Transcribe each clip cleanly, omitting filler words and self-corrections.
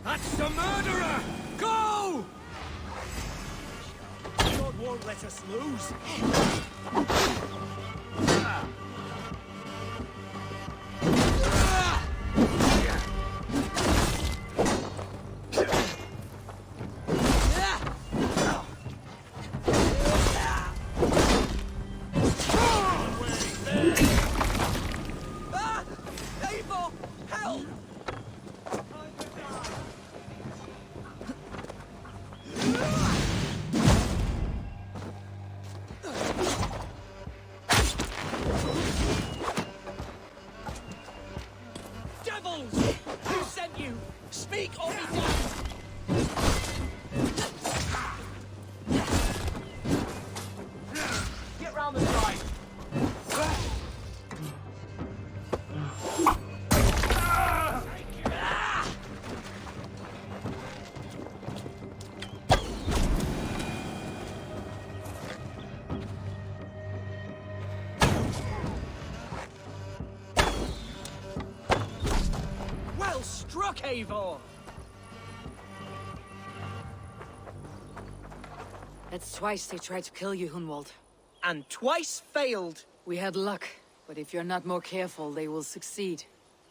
That's the murderer! Go! God won't let us lose. Eivor! Help! Devils! Who sent you? Speak or be damned! Get round the side! Well struck, Eivor! That's twice they tried to kill you, Hunwald. And twice failed. We had luck, but if you're not more careful, they will succeed.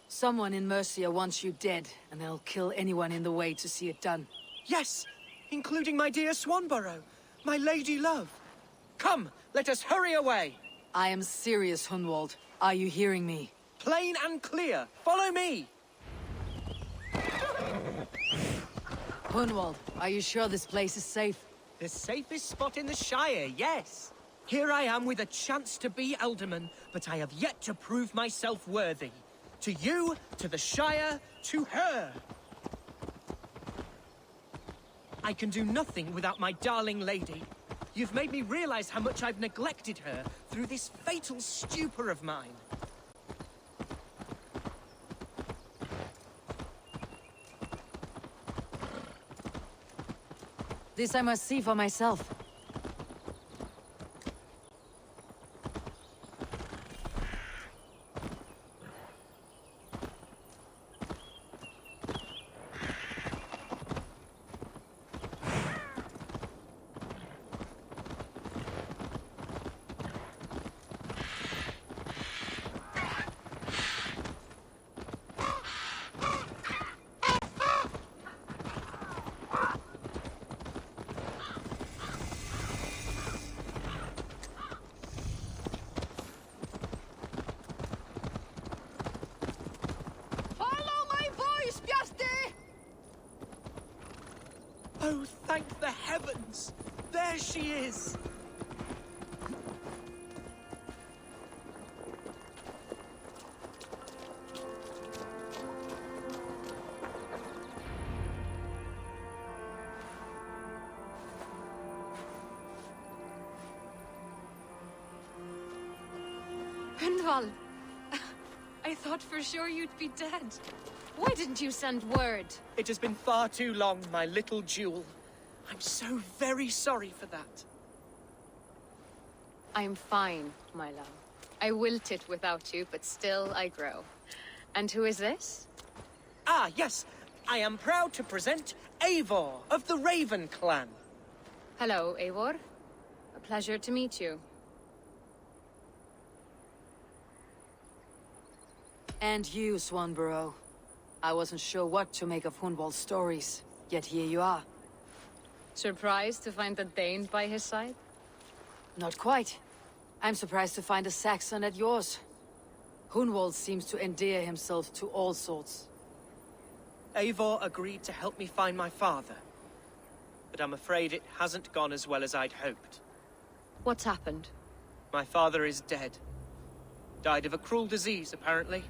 Someone in Mercia wants you dead, and they'll kill anyone in the way to see it done. Yes, including my dear Swanborough, my lady love. Come, let us hurry away. I am serious, Hunwald. Are you hearing me? Plain and clear. Follow me. Hunwald, are you sure this place is safe? The safest spot in the Shire, yes. Here I am with a chance to be Alderman, but I have yet to prove myself worthy. To you, to the Shire, to her. I can do nothing without my darling lady. You've made me realize how much I've neglected her through this fatal stupor of mine. This I must see for myself. Oh, thank the heavens! There she is! Hunwald, I thought for sure you'd be dead. Why didn't you send word? It has been far too long, my little jewel. I'm so very sorry for that. I'm fine, my love. I wilted without you, but still I grow. And who is this? Ah, yes. I am proud to present Eivor of the Raven clan. Hello, Eivor. A pleasure to meet you. And you, Swanborough. I wasn't sure what to make of Hunwald's stories, yet here you are. Surprised to find the Dane by his side? Not quite. I'm surprised to find a Saxon at yours. Hunwald seems to endear himself to all sorts. Eivor agreed to help me find my father. But I'm afraid it hasn't gone as well as I'd hoped. What's happened? My father is dead. Died of a cruel disease, apparently.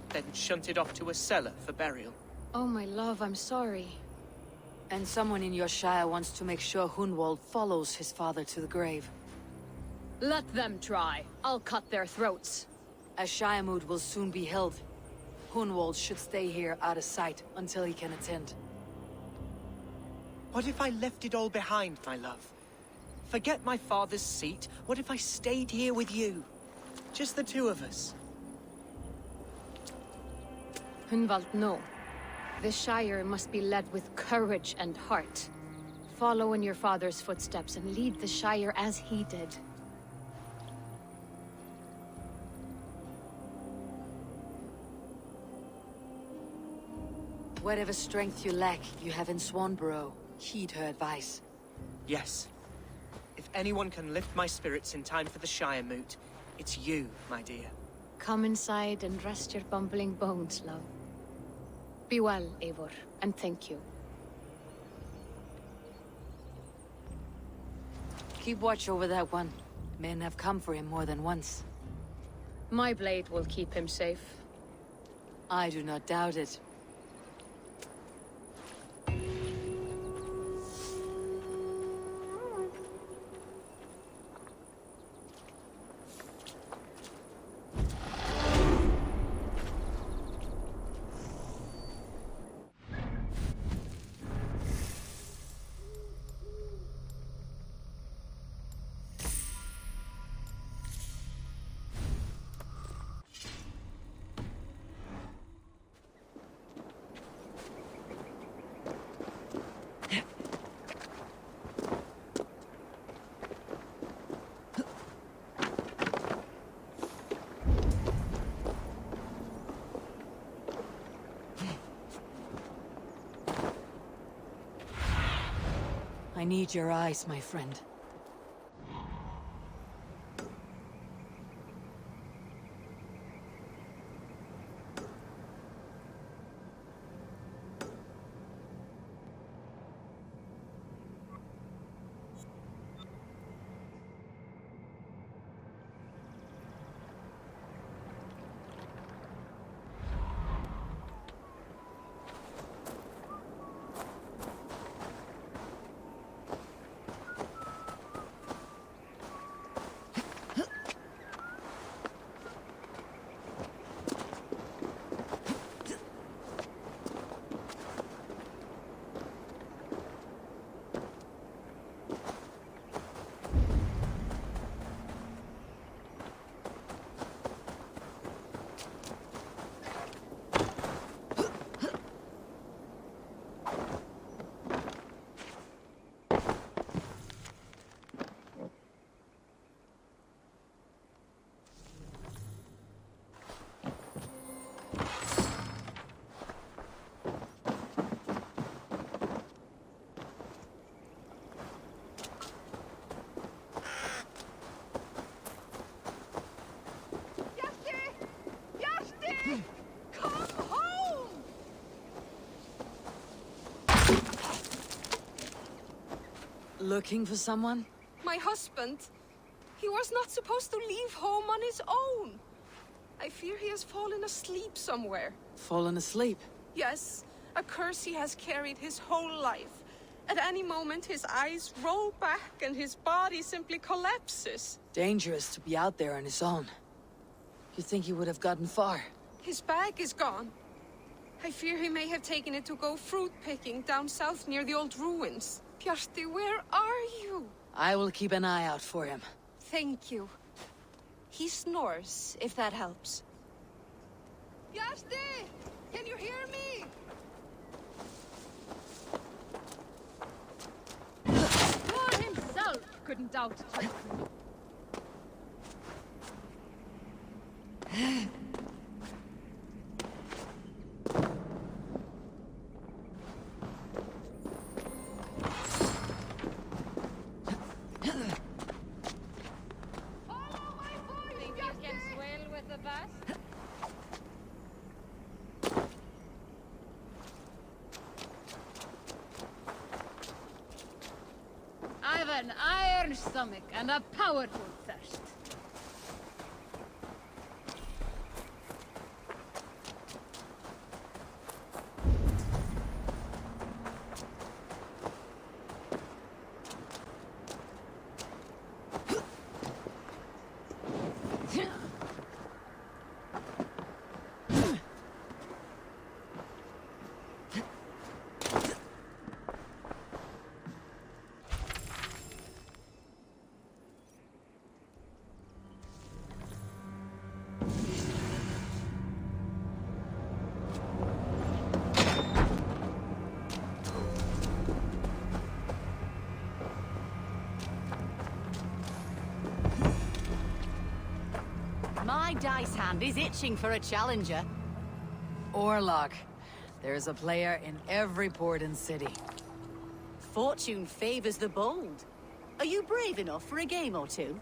Then shunted off to a cellar for burial. Oh, my love, I'm sorry. And someone in your shire wants to make sure Hunwald follows his father to the grave. Let them try. I'll cut their throats. A shire moot will soon be held. Hunwald should stay here out of sight until he can attend. What if I left it all behind, my love? Forget my father's seat. What if I stayed here with you? Just the two of us. Hunwald, no. The Shire must be led with courage and heart. Follow in your father's footsteps and lead the Shire as he did. Whatever strength you lack, you have in Swanborough. Heed her advice. Yes. If anyone can lift my spirits in time for the Shire moot, it's you, my dear. Come inside and rest your bumbling bones, love. Be well, Eivor, and thank you. Keep watch over that one. Men have come for him more than once. My blade will keep him safe. I do not doubt it. I need your eyes, my friend. Looking for someone? My husband. He was not supposed to leave home on his own. I fear he has fallen asleep somewhere. Fallen asleep? Yes, a curse he has carried his whole life. At any moment, his eyes roll back and his body simply collapses. Dangerous to be out there on his own. You think he would have gotten far? His bag is gone. I fear he may have taken it to go fruit picking down south near the old ruins. Bjarti, where are you? I will keep an eye out for him. Thank you. He snores, if that helps. Bjarti! Can you hear me? Thor himself couldn't doubt it. I've an iron stomach and a powerful thirst. My dice hand is itching for a challenger. Orlog. There's a player in every port and city. Fortune favors the bold. Are you brave enough for a game or two?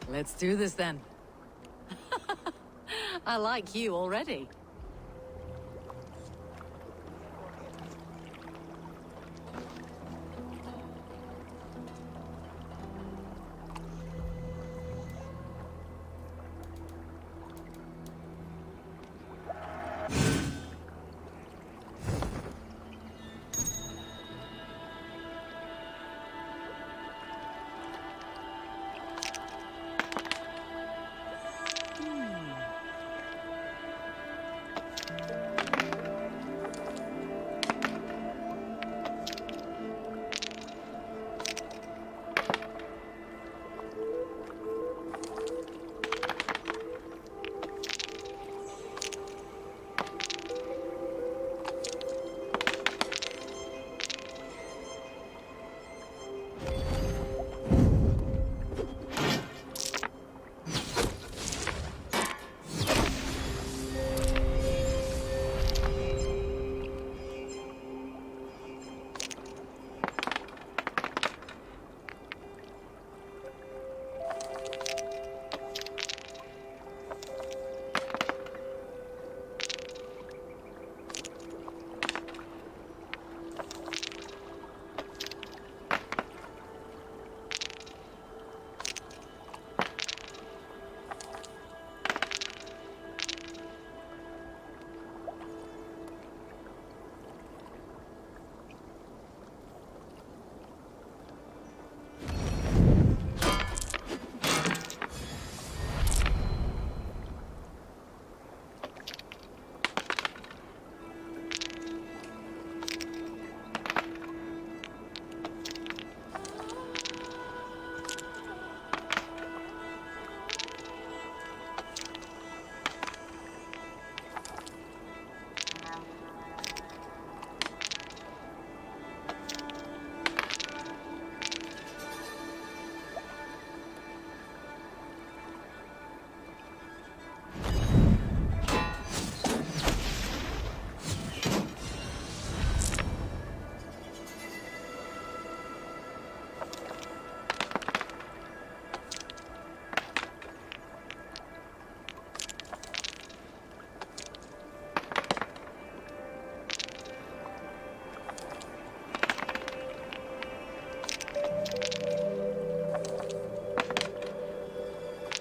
Let's do this then. I like you already.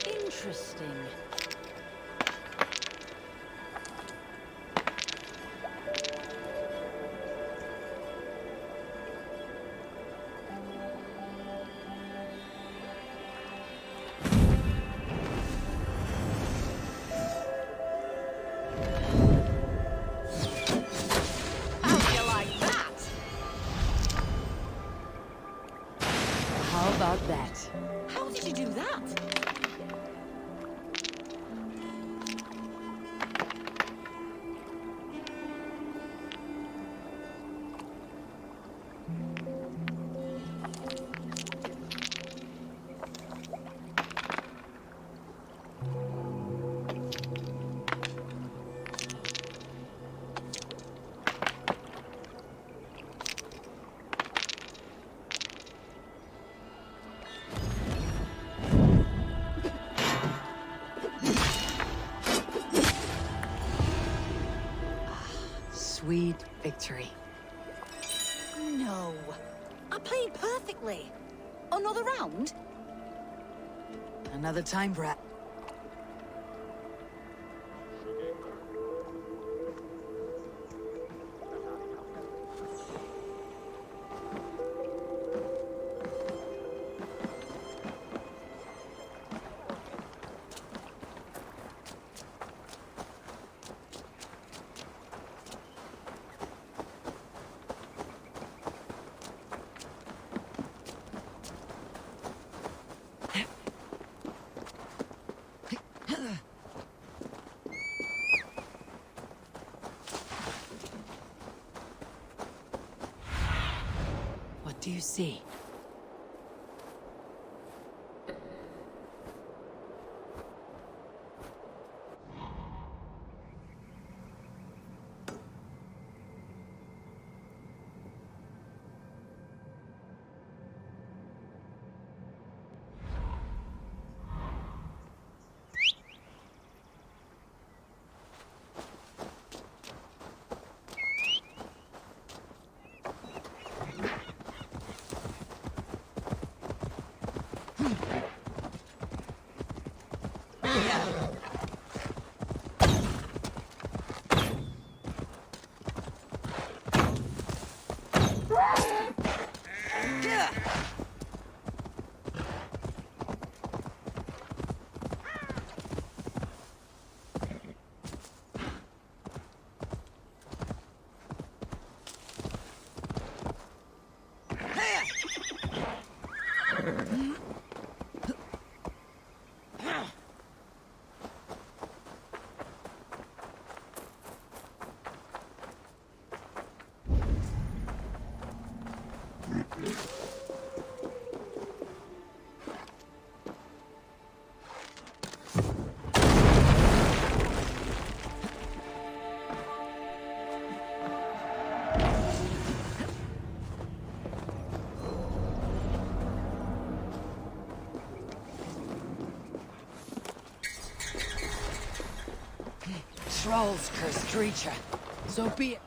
Interesting. How do you like that? How about that? How did you do that? Sweet victory. No. I played perfectly. Another round? Another time, brat. What do you see? Trolls curse creature. So be it.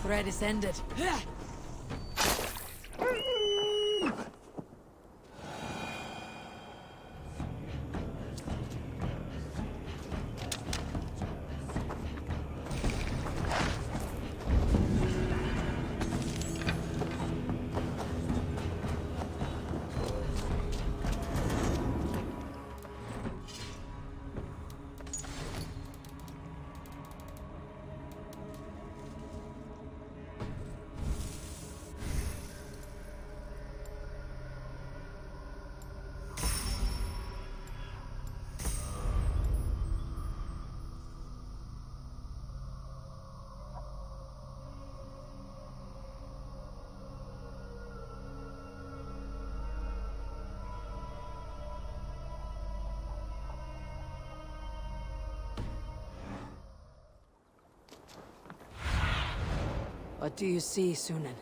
threat is ended. What do you see, Sunan?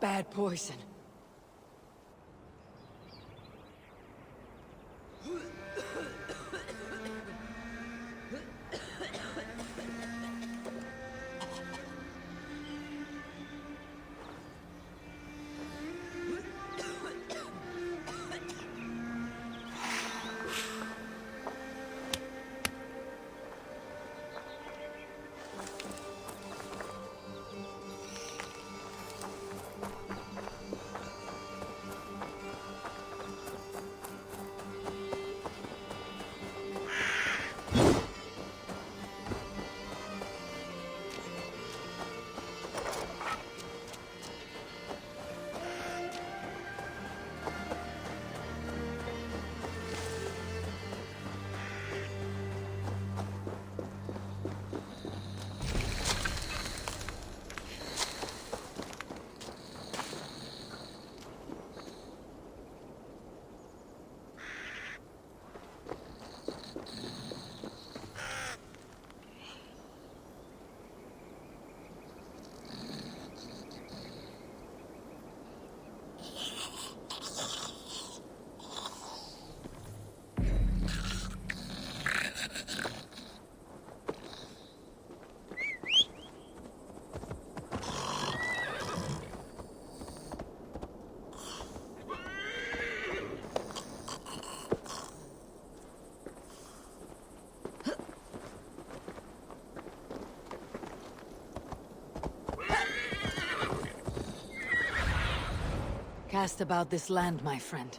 bad poison. Cast about this land, my friend.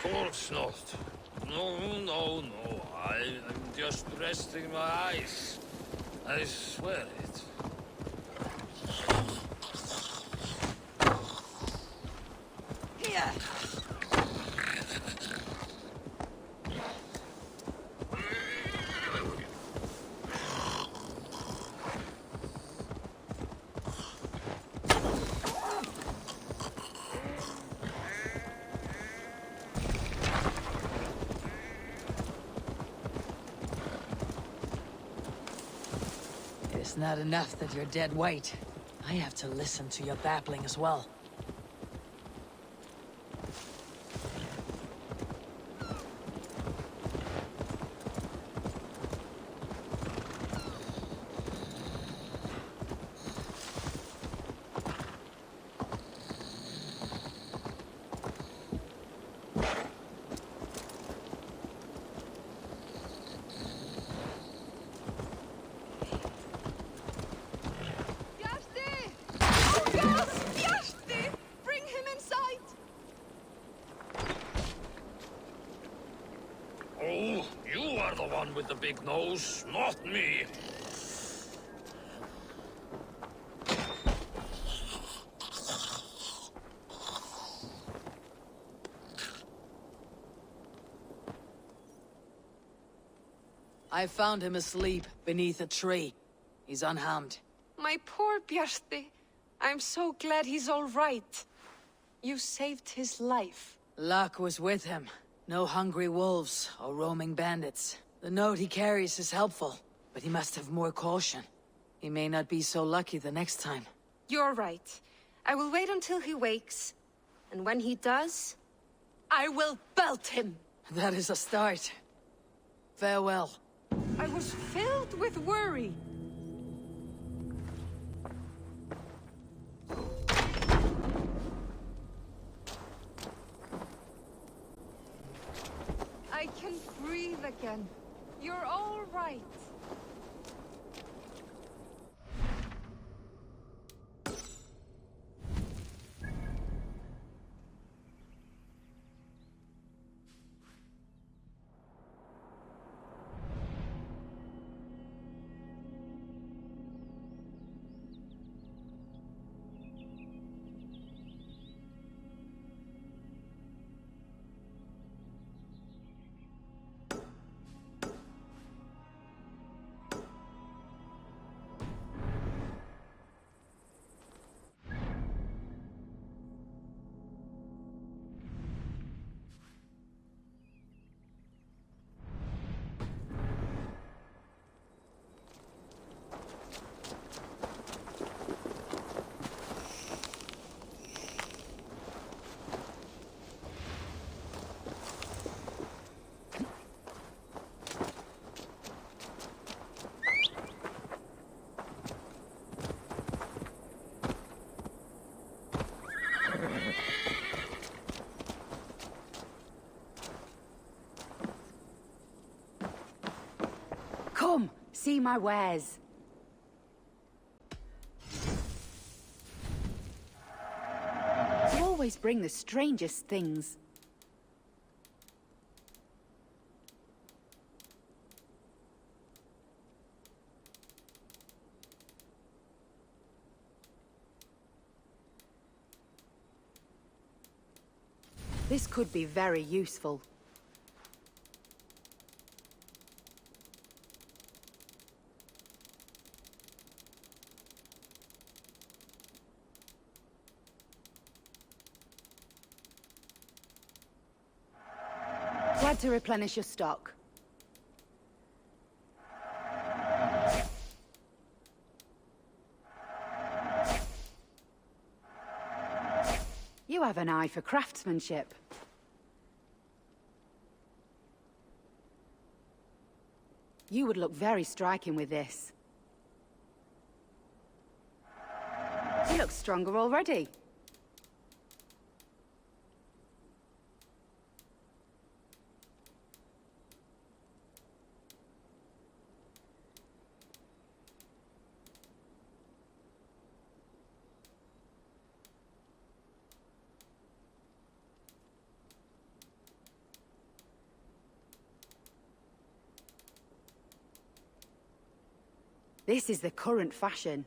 Of course not. No, no, no. I'm just resting my eyes. I swear it. Here! It's not enough that you're dead weight. I have to listen to your babbling as well. Bjarti! Oh yes! Bjarti! Bring him inside! Oh, you are the one with the big nose, not me. I found him asleep beneath a tree. He's unharmed. My poor Bjarti. I'm so glad he's all right. You saved his life. Luck was with him. No hungry wolves or roaming bandits. The note he carries is helpful, but he must have more caution. He may not be so lucky the next time. You're right. I will wait until he wakes. And when he does, I will belt him. That is a start. Farewell. I was filled with worry. I can breathe again. You're all right. See my wares. You always bring the strangest things. This could be very useful. Glad to replenish your stock. You have an eye for craftsmanship. You would look very striking with this. You look stronger already. This is the current fashion.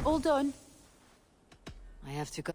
All done. I have to go.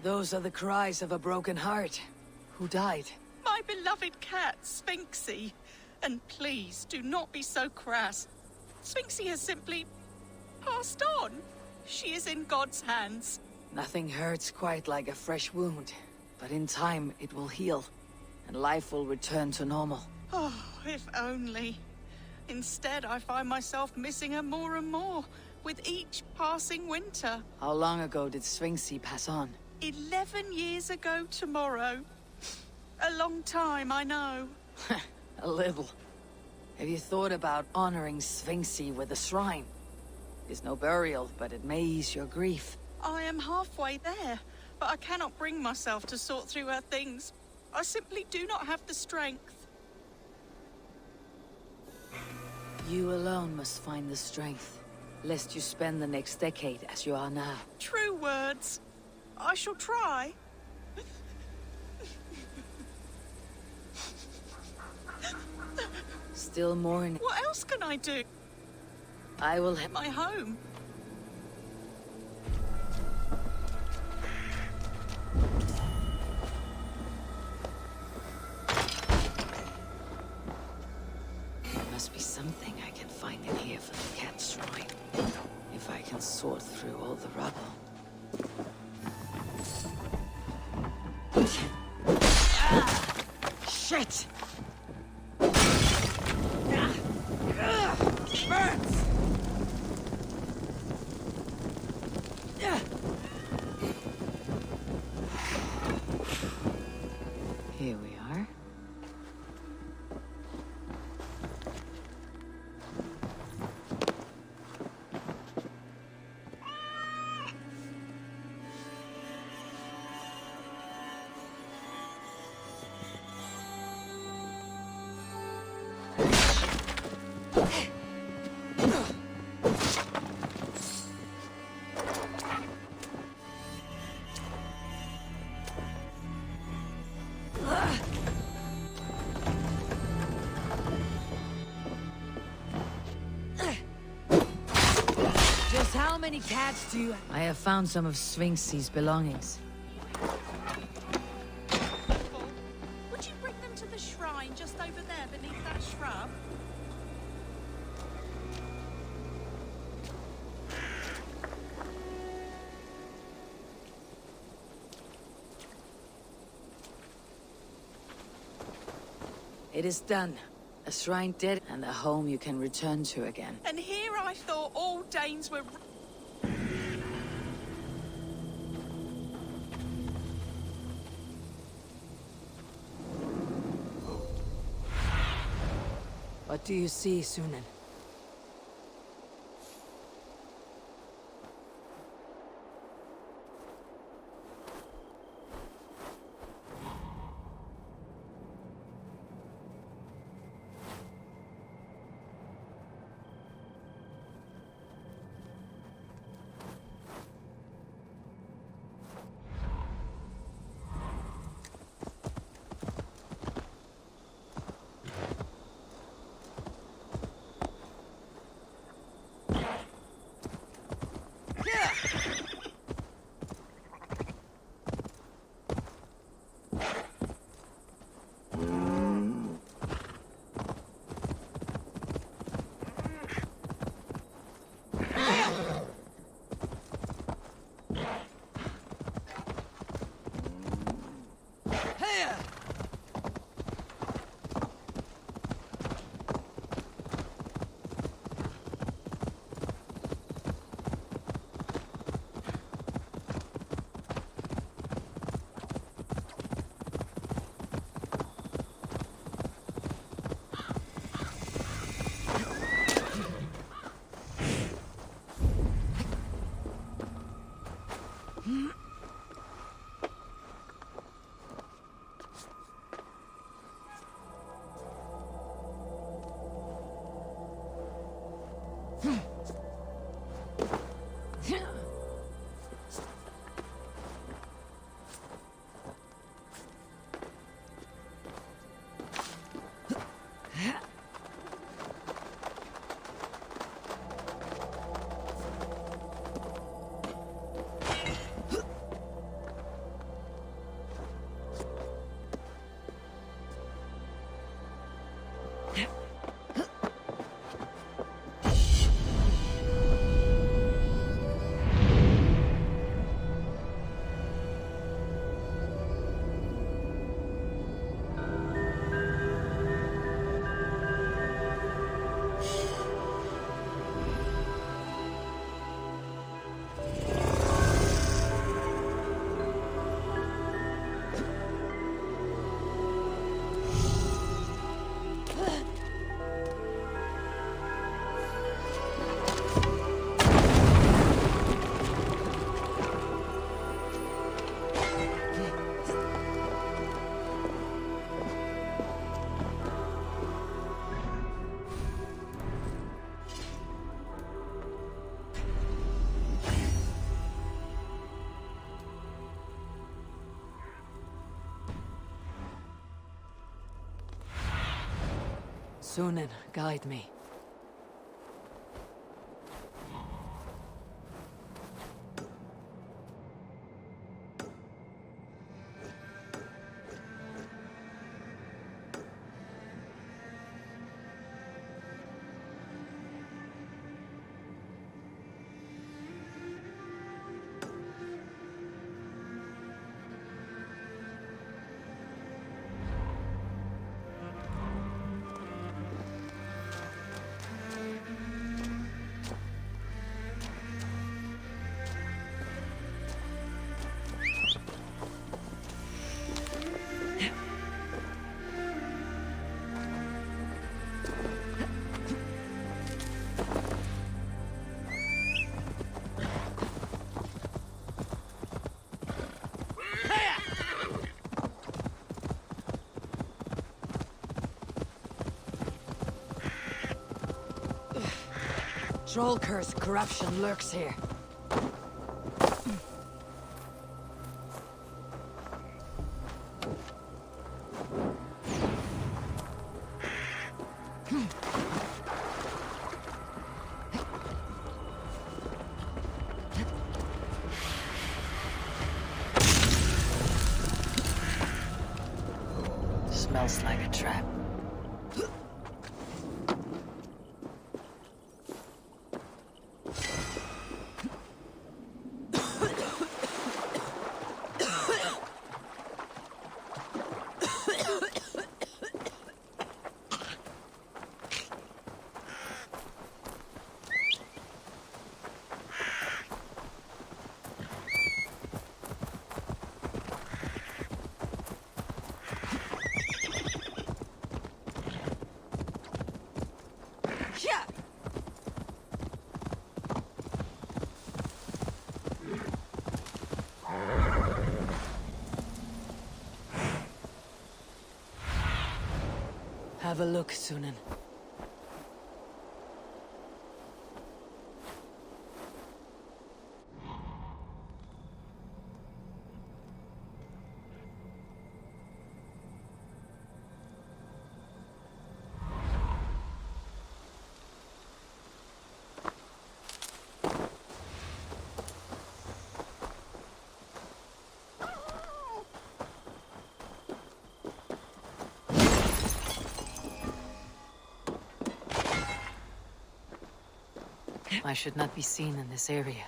Those are the cries of a broken heart. Who died? My beloved cat, Sphinxie. And please, do not be so crass. Sphinxie has simply passed on. She is in God's hands. Nothing hurts quite like a fresh wound. But in time, it will heal. And life will return to normal. Oh, if only. Instead, I find myself missing her more and more, with each passing winter. How long ago did Sphinxie pass on? 11 years ago tomorrow. A long time, I know. A little. Have you thought about honoring Sphinxie with a shrine? There's no burial, but it may ease your grief. I am halfway there, but I cannot bring myself to sort through her things. I simply do not have the strength. You alone must find the strength, lest you spend the next decade as you are now. True words. I shall try. Still mourning. What else can I do? I will have my home. There must be something I can find in here for the cat's shrine. If I can sort through all the rubble. Shit! Burns! Here we are. many cats do you... I have found some of Sphinx's belongings. Would you bring them to the shrine just over there beneath that shrub? It is done. A shrine dead, and a home you can return to again. And here I thought all Danes were... What do you see, Sunan? Sunan, guide me. Trollcursed corruption lurks here. smells like a trap. Have a look, Sunan. I should not be seen in this area.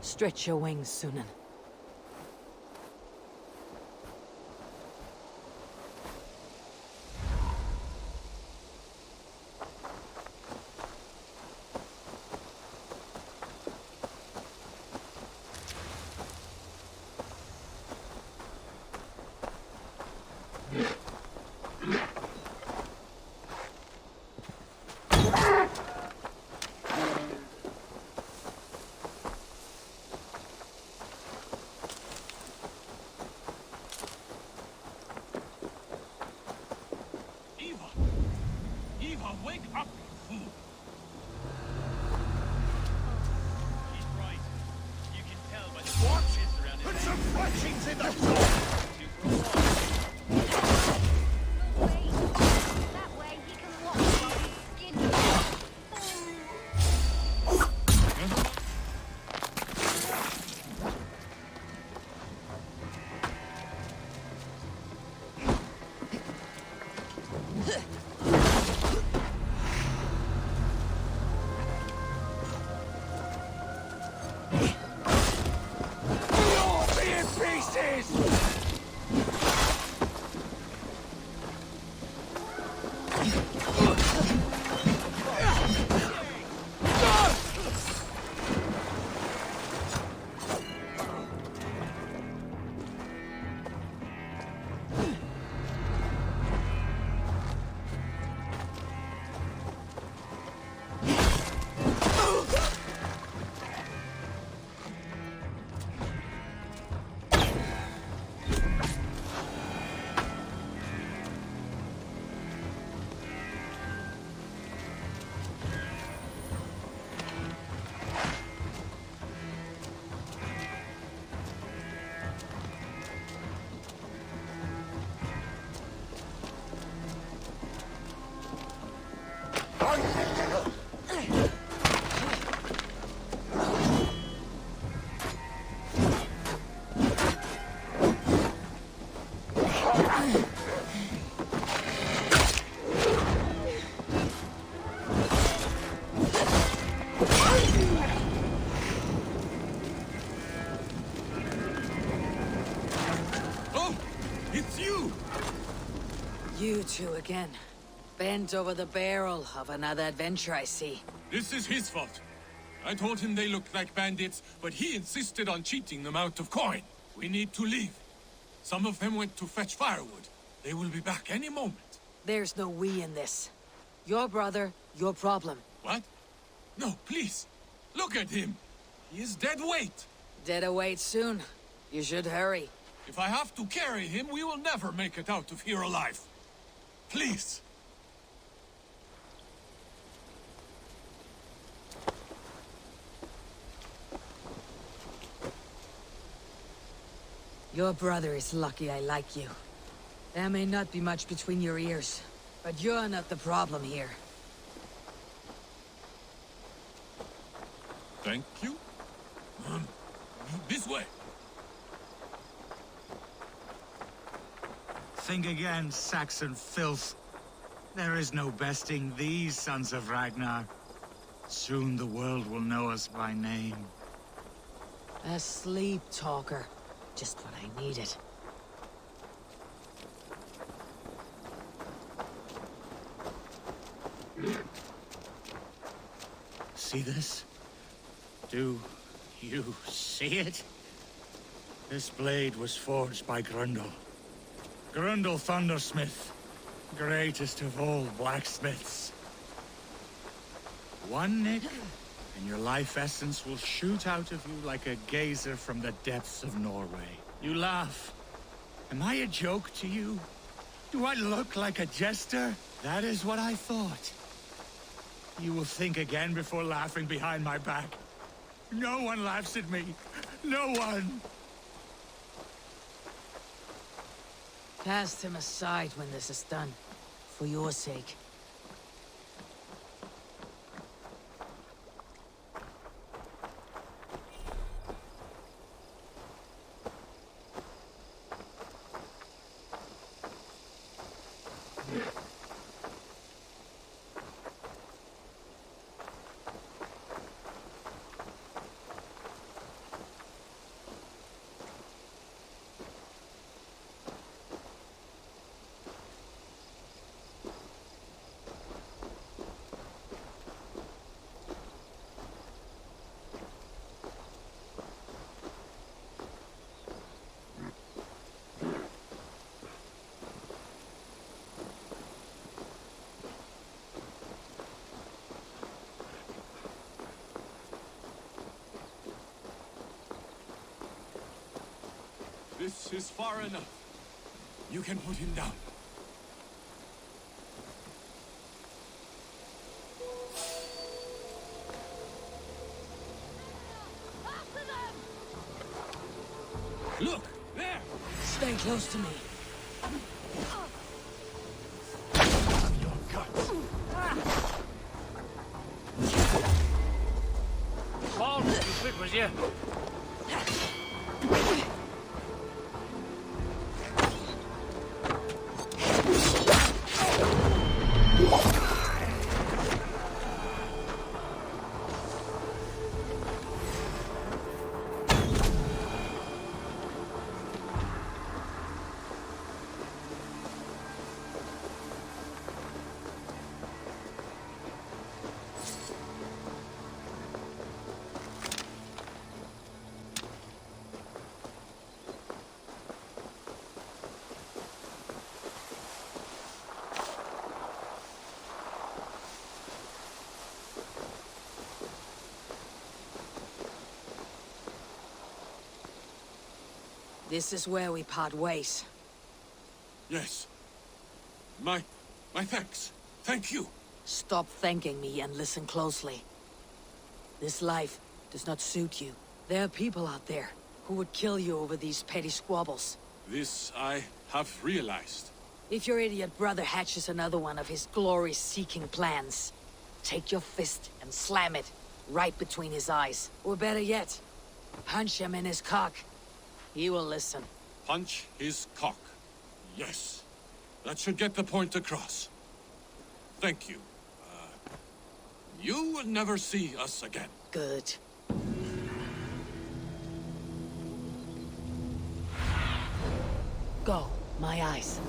Stretch your wings, Sunan. Wake up, you fool! He's right. You can tell by the scratches around his Put neck. some fletchings in the door! That way he can walk while we skin you. You two again. Bent over the barrel of another adventure, I see. This is his fault. I told him they looked like bandits, but he insisted on cheating them out of coin. We need to leave. Some of them went to fetch firewood. They will be back any moment. There's no we in this. Your brother, your problem. What? No, please. Look at him. He is dead weight. Dead await soon. You should hurry. If I have to carry him, we will never make it out of here alive. Please. Your brother is lucky I like you. There may not be much between your ears, but you're not the problem here. Thank you. This way. Think again, Saxon filth. There is no besting these sons of Ragnar. Soon the world will know us by name. A sleep talker. Just what I needed. See this? Do you see it? This blade was forged by Grundle. Grundle Thundersmith, greatest of all blacksmiths. One nick, and your life essence will shoot out of you like a geyser from the depths of Norway. You laugh. Am I a joke to you? Do I look like a jester? That is what I thought. You will think again before laughing behind my back. No one laughs at me. No one! Cast him aside when this is done. For your sake. This is far enough. You can put him down. Look! There! Stay close to me. Your guts. Paul, you quick, was you? This is where we part ways. Yes. My thanks. Thank you. Stop thanking me and listen closely. This life does not suit you. There are people out there who would kill you over these petty squabbles. This I have realized. If your idiot brother hatches another one of his glory-seeking plans, take your fist and slam it right between his eyes. Or better yet, punch him in his cock. He will listen. Punch his cock. Yes. That should get the point across. Thank you. You will never see us again. Good. Go, my eyes.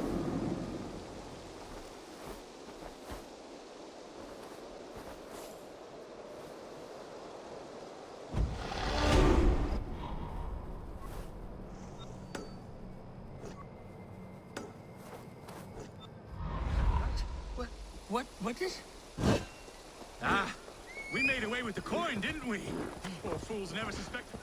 What is... Ah, we made away with the coin, didn't we? Poor fools never suspected...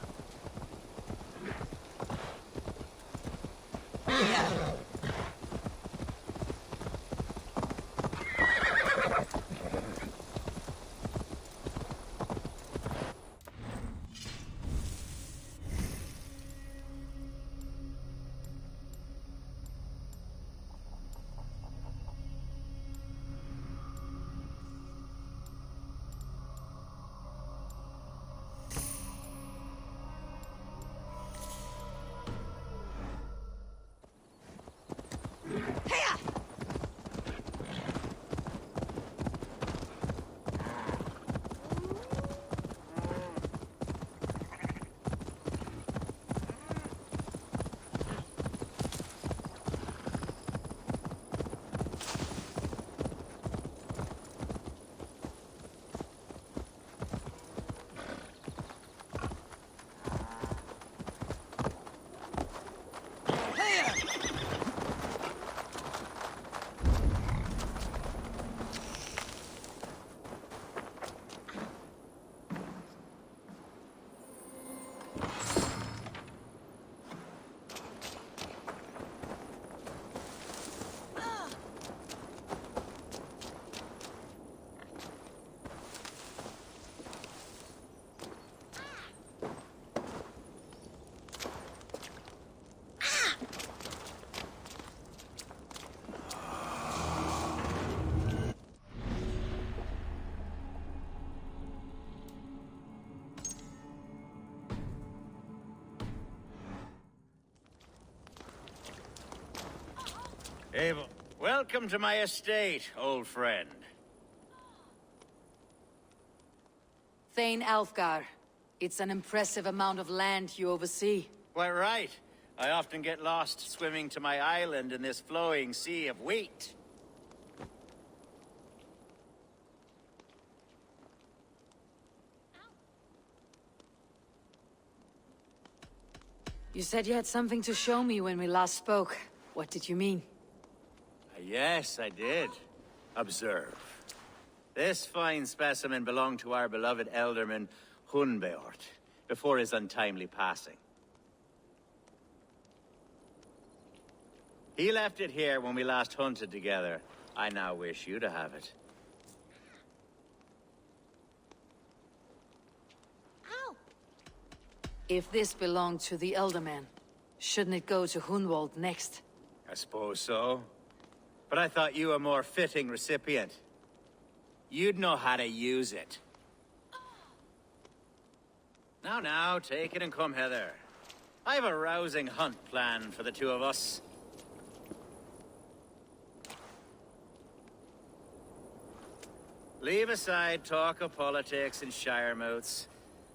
Abel, welcome to my estate, old friend. Thane Alfgar. It's an impressive amount of land you oversee. Quite right. I often get lost swimming to my island in this flowing sea of wheat. You said you had something to show me when we last spoke. What did you mean? Yes, I did. Observe. This fine specimen belonged to our beloved elderman, Hunbeort, before his untimely passing. He left it here when we last hunted together. I now wish you to have it. Ow! If this belonged to the Elderman, shouldn't it go to Hunwald next? I suppose so. But I thought you a more fitting recipient. You'd know how to use it. Now, take it and come hither. I have a rousing hunt planned for the two of us. Leave aside talk of politics and shire moots.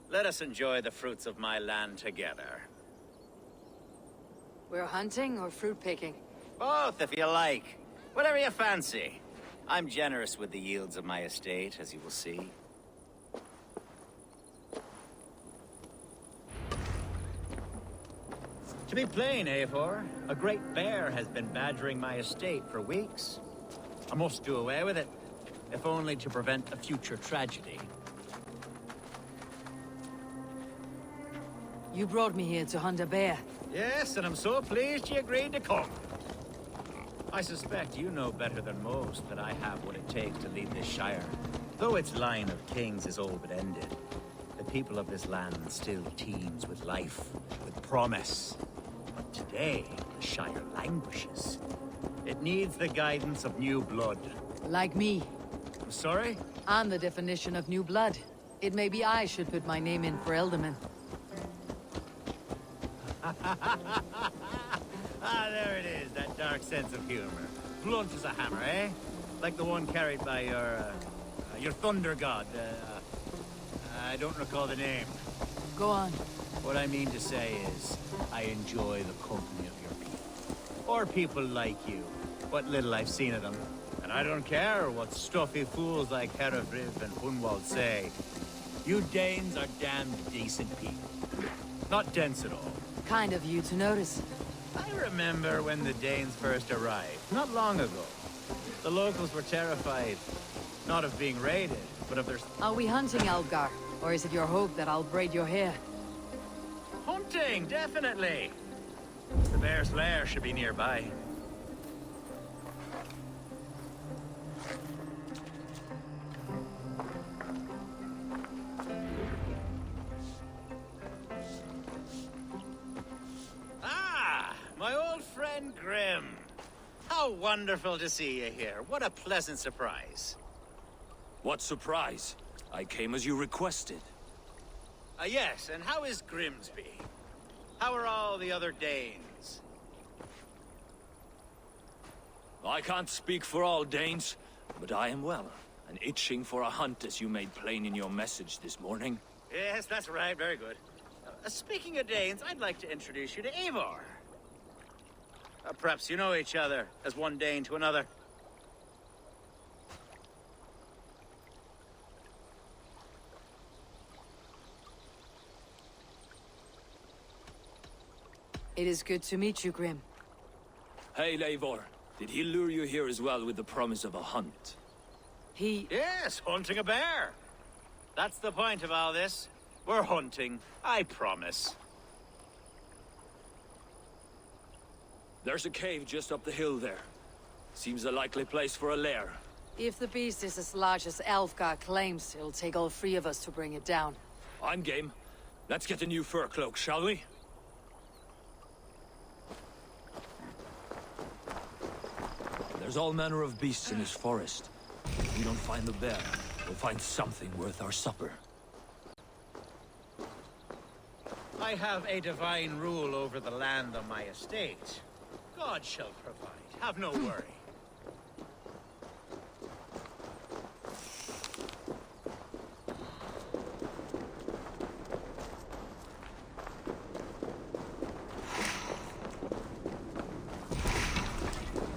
Let us enjoy the fruits of my land together. We're hunting or fruit picking? Both, if you like. Whatever you fancy. I'm generous with the yields of my estate, as you will see. To be plain, Eivor, a great bear has been badgering my estate for weeks. I must do away with it, if only to prevent a future tragedy. You brought me here to hunt a bear. Yes, and I'm so pleased you agreed to come. I suspect you know better than most that I have what it takes to lead this shire. Though its line of kings is all but ended, the people of this land still teems with life, with promise. But today, the shire languishes. It needs the guidance of new blood. Like me. I'm sorry? I'm the definition of new blood. It may be I should put my name in for Elderman. Ah, there it is, that dark sense of humor. Blunt as a hammer, eh? Like the one carried by your thunder god. I don't recall the name. Go on. What I mean to say is, I enjoy the company of your people. Or people like you. What little I've seen of them. And I don't care what stuffy fools like Herefriv and Hunwald say. You Danes are damned decent people. Not dense at all. Kind of you to notice. I remember when the Danes first arrived, not long ago. The locals were terrified. Not of being raided, but of their... Are we hunting, Algar? Or is it your hope that I'll braid your hair? Hunting, definitely! The bear's lair should be nearby. Ah! My old friend Grim. How wonderful to see you here. What a pleasant surprise. What surprise? I came as you requested. Yes, and how is Grimsby? How are all the other Danes? I can't speak for all Danes, but I am well, and itching for a hunt as you made plain in your message this morning. Yes, that's right. Very good. Speaking of Danes, I'd like to introduce you to Eivor. Perhaps you know each other, as one Dane to another. It is good to meet you, Grim. Hey, Eivor. Did he lure you here as well with the promise of a hunt? Yes, hunting a bear. That's the point of all this. We're hunting, I promise. There's a cave just up the hill there. Seems a likely place for a lair. If the beast is as large as Alfgar claims, it'll take all three of us to bring it down. I'm game. Let's get a new fur cloak, shall we? There's all manner of beasts in this forest. If we don't find the bear, we'll find something worth our supper. I have a divine rule over the land on my estate. God shall provide. Have no worry.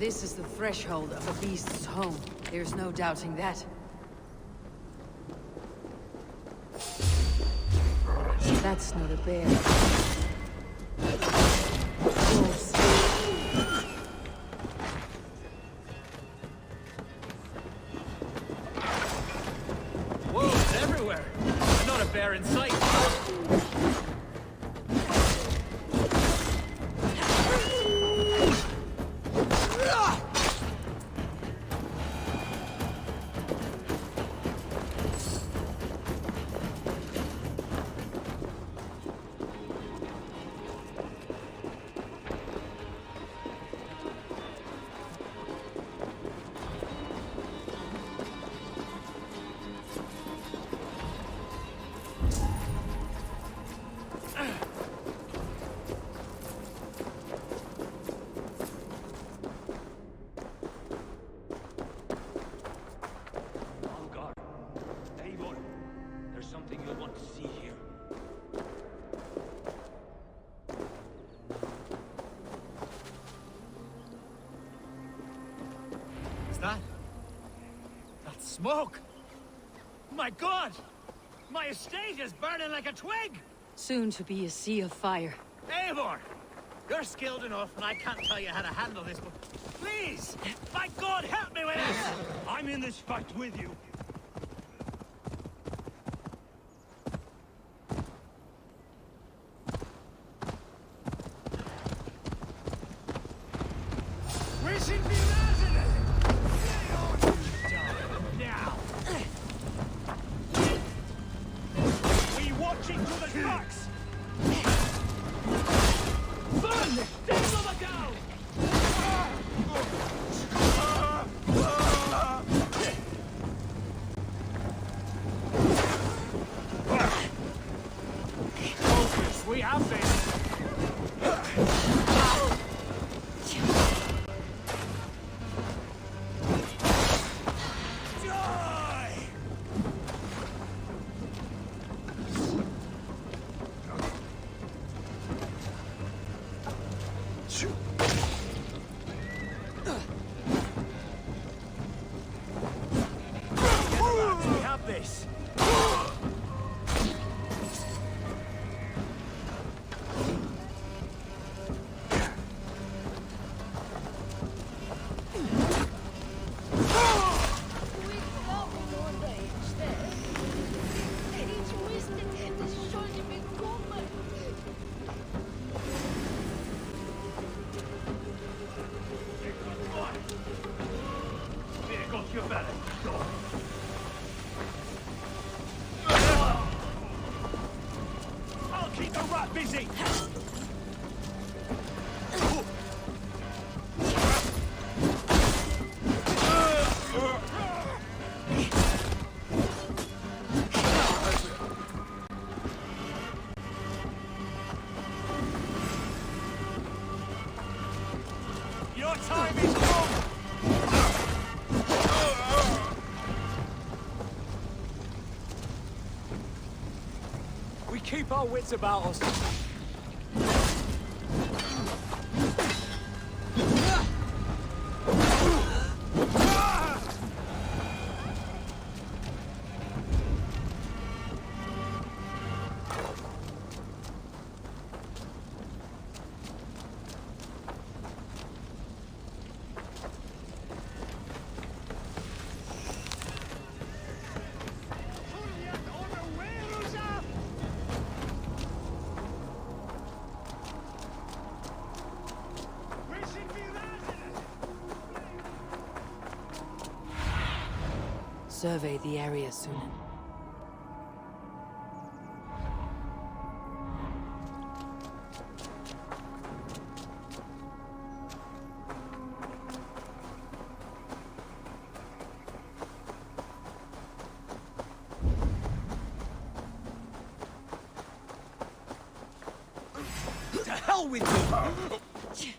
This is the threshold of a beast's home. There's no doubting that. That's not a bear. Wolves. Wolves everywhere! And not a bear in sight! That's smoke! My God! My estate is burning like a twig! Soon to be a sea of fire. Eivor! You're skilled enough, and I can't tell you how to handle this, but please! My God, help me with this! I'm in this fight with you. We should be resident! Now! We watching to the tracks! Burn! Devil of a go! Focus, we have this! We have this! Busy! Your time is up! We keep our wits about us. Survey the area, Sunan. To hell with you!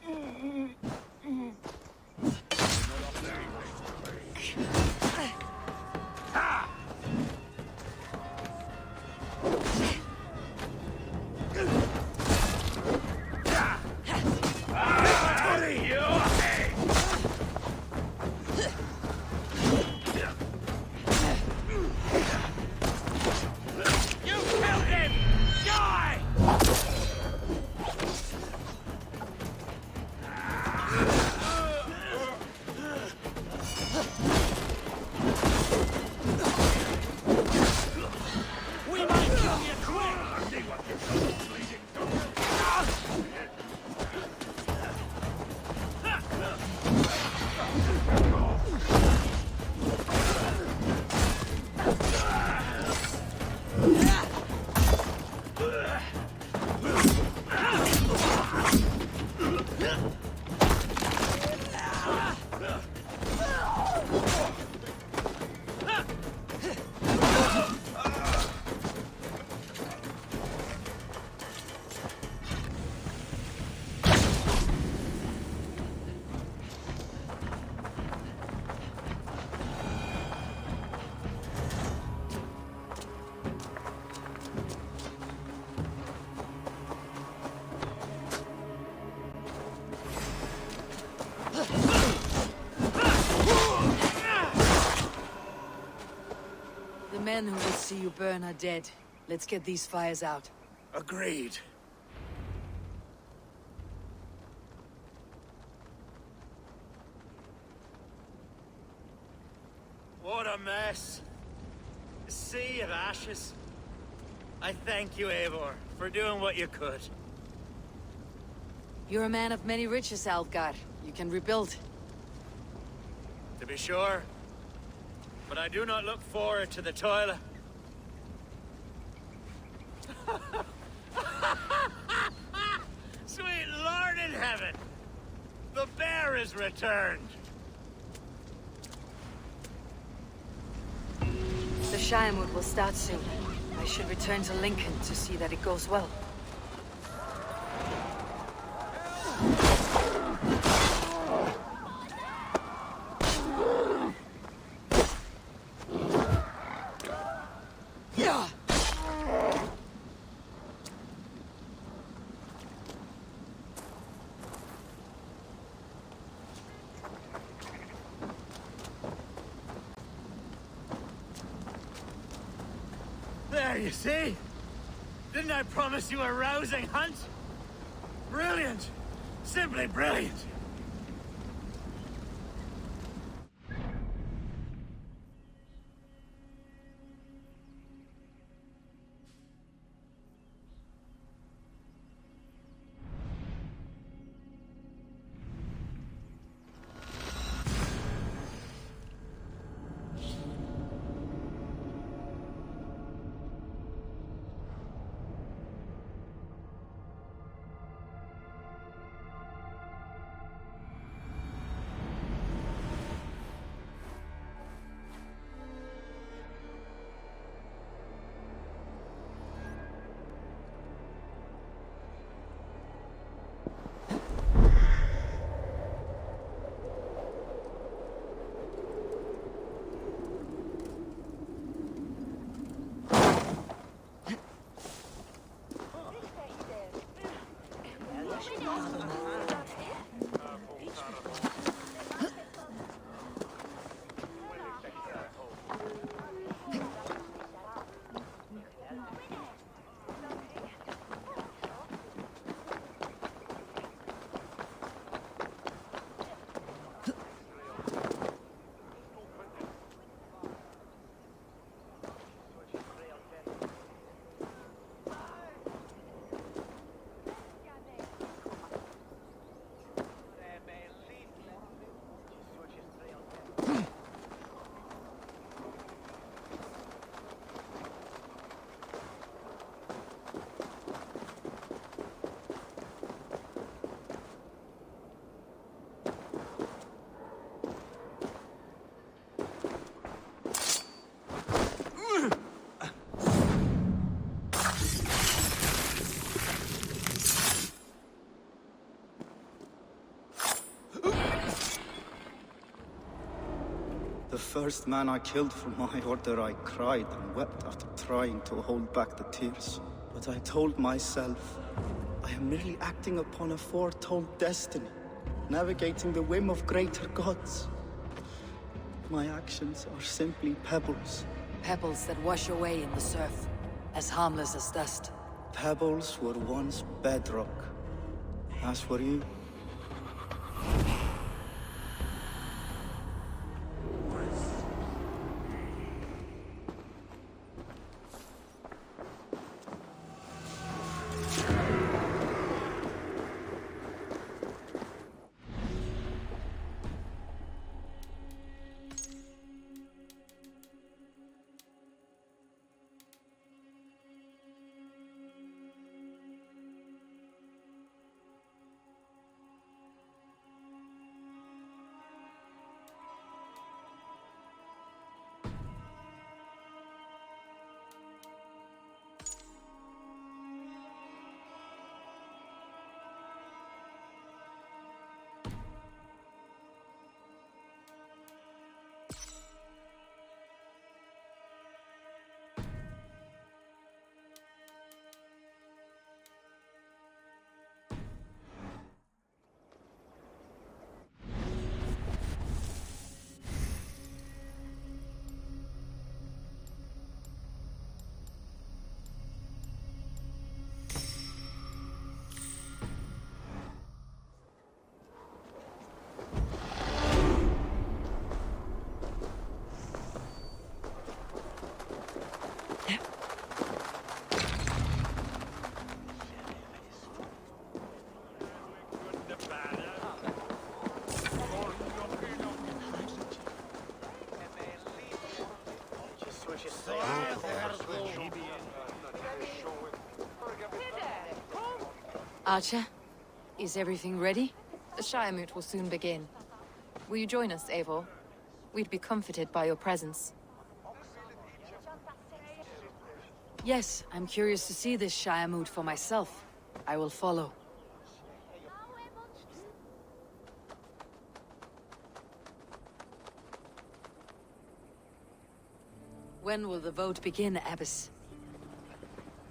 The men who will see you burn are dead. Let's get these fires out. Agreed. What a mess. A sea of ashes. I thank you, Eivor, for doing what you could. You're a man of many riches, Algar. You can rebuild. To be sure. But I do not look forward to the toil. Sweet Lord in heaven! The bear is returned! The Shiremood will start soon. I should return to Lincoln to see that it goes well. There, you see? Didn't I promise you a rousing hunt? Brilliant! Simply brilliant! The first man I killed for my order, I cried and wept after trying to hold back the tears. But I told myself, I am merely acting upon a foretold destiny, navigating the whim of greater gods. My actions are simply pebbles. Pebbles that wash away in the surf, as harmless as dust. Pebbles were once bedrock, as were you. Archer, is everything ready? The Shire Moot will soon begin. Will you join us, Eivor? We'd be comforted by your presence. Yes, I'm curious to see this Shire Moot for myself. I will follow. When will the vote begin, Abbess?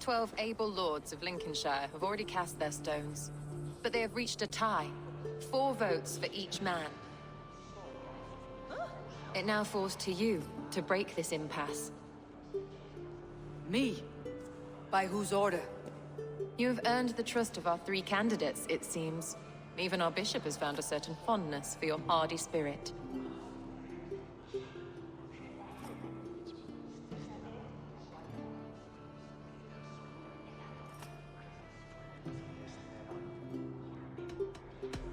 12 able lords of Lincolnshire have already cast their stones, but they have reached a tie. 4 votes for each man. It now falls to you to break this impasse. Me? By whose order? You have earned the trust of our 3 candidates, it seems. Even our bishop has found a certain fondness for your hardy spirit.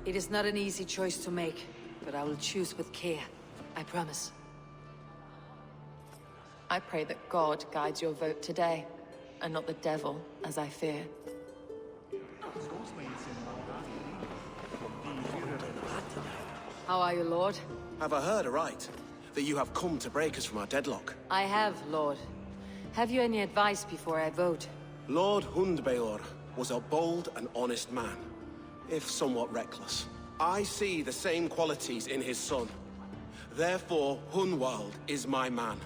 It is not an easy choice to make, but I will choose with care. I promise. I pray that God guides your vote today, and not the devil, as I fear. How are you, Lord? Have I heard aright? That you have come to break us from our deadlock? I have, Lord. Have you any advice before I vote? Lord Hundbeor was a bold and honest man, if somewhat reckless. I see the same qualities in his son. Therefore, Hunwald is my man.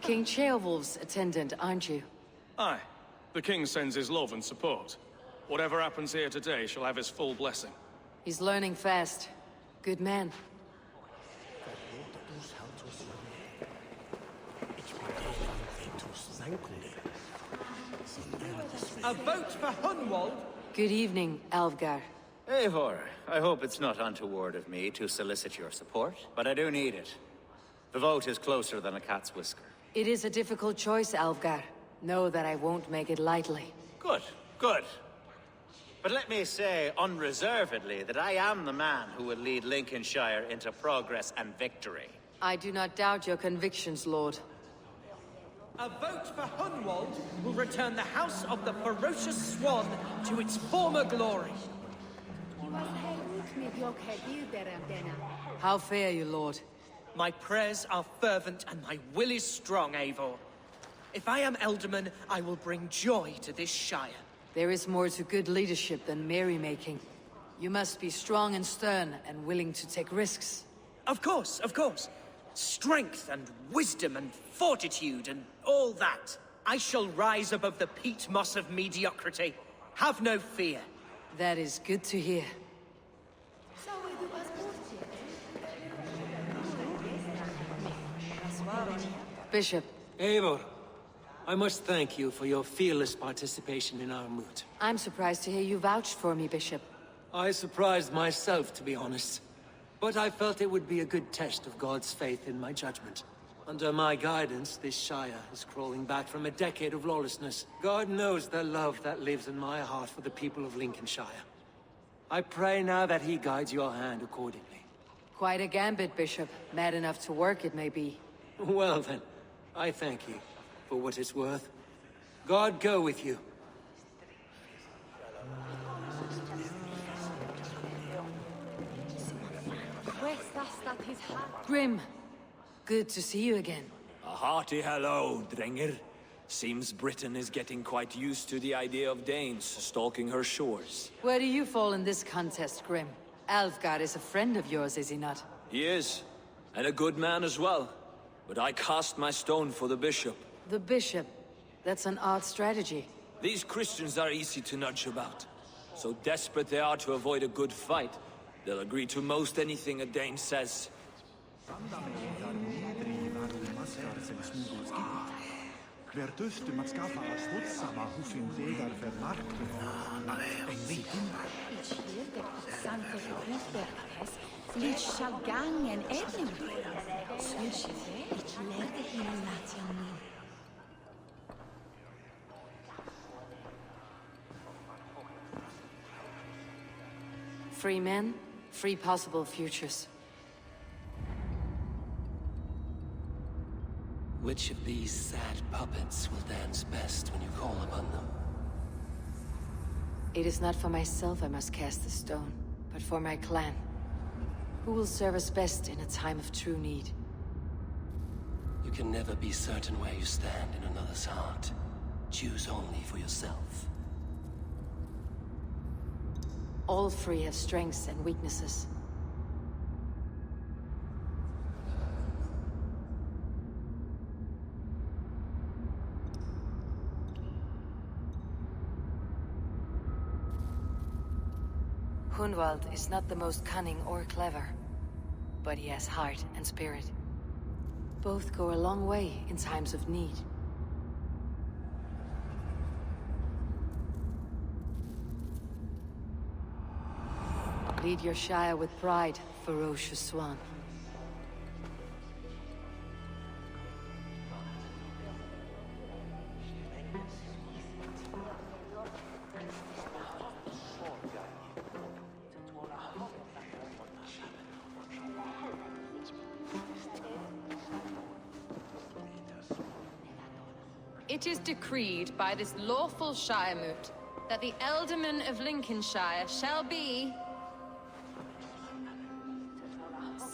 King Ceolwulf's attendant, aren't you? Aye. The king sends his love and support. Whatever happens here today shall have his full blessing. He's learning fast. Good man. A vote for Hunwald? Good evening, Alvgar. Eivor, I hope it's not untoward of me to solicit your support, but I do need it. The vote is closer than a cat's whisker. It is a difficult choice, Alvgar. Know that I won't make it lightly. Good, good. But let me say unreservedly that I am the man who will lead Lincolnshire into progress and victory. I do not doubt your convictions, Lord. A vote for Hunwald will return the House of the Ferocious Swan to its former glory. How fare you, Lord? My prayers are fervent and my will is strong, Eivor. If I am Elderman, I will bring joy to this Shire. There is more to good leadership than merrymaking. You must be strong and stern and willing to take risks. Of course, of course. Strength and wisdom and fortitude and all that. I shall rise above the peat moss of mediocrity. Have no fear. That is good to hear. Bishop. Eivor, I must thank you for your fearless participation in our moot. I'm surprised to hear you vouch for me, Bishop. I surprised myself, to be honest. But I felt it would be a good test of God's faith in my judgment. Under my guidance, this Shire is crawling back from a decade of lawlessness. God knows the love that lives in my heart for the people of Lincolnshire. I pray now that he guides your hand accordingly. Quite a gambit, Bishop. Mad enough to work, it may be. Well then, I thank you for what it's worth. God go with you. Grim, good to see you again. A hearty hello, Drenger. Seems Britain is getting quite used to the idea of Danes stalking her shores. Where do you fall in this contest, Grim? Alfgar is a friend of yours, is he not? He is, and a good man as well. But I cast my stone for the bishop. The bishop? That's an odd strategy. These Christians are easy to nudge about. So desperate they are to avoid a good fight, they'll agree to most anything a Dane says. Free men, free possible futures. Which of these sad puppets will dance best when you call upon them? It is not for myself I must cast the stone, but for my clan. Who will serve us best in a time of true need? You can never be certain where you stand in another's heart. Choose only for yourself. All three have strengths and weaknesses. Hunwald is not the most cunning or clever, but he has heart and spirit. Both go a long way in times of need. Lead your Shire with pride, ferocious swan. It is decreed by this lawful Shire moot that the Alderman of Lincolnshire shall be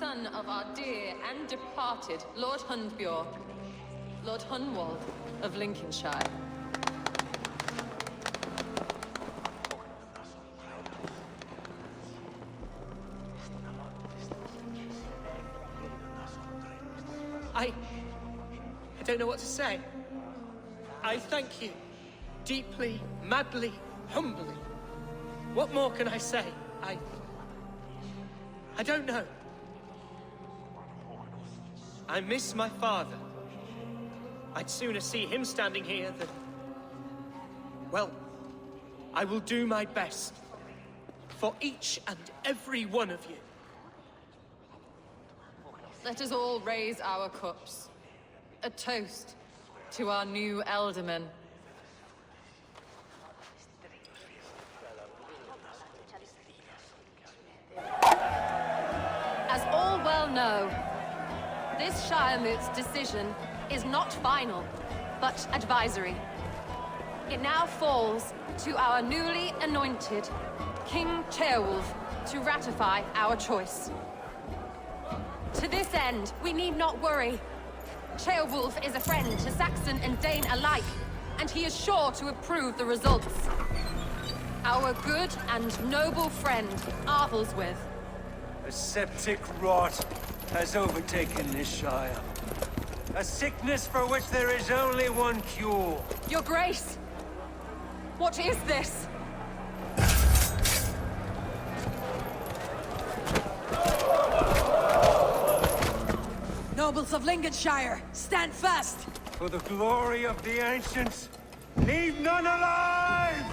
son of our dear and departed Lord Hundbjorn, Lord Hunwald of Lincolnshire. I don't know what to say. I thank you. Deeply, madly, humbly. What more can I say? I don't know. I miss my father. I'd sooner see him standing here than... Well, I will do my best. For each and every one of you. Let us all raise our cups. A toast to our new Alderman. As all well know, this Shire moot's decision is not final, but advisory. It now falls to our newly anointed King Ceolwulf to ratify our choice. To this end, we need not worry. Ceolwulf is a friend to Saxon and Dane alike, and he is sure to approve the results. Our good and noble friend, Arthelswith. A septic rot has overtaken this shire. A sickness for which there is only one cure. Your Grace! What is this? Nobles of Lincolnshire, stand fast! For the glory of the ancients, leave none alive!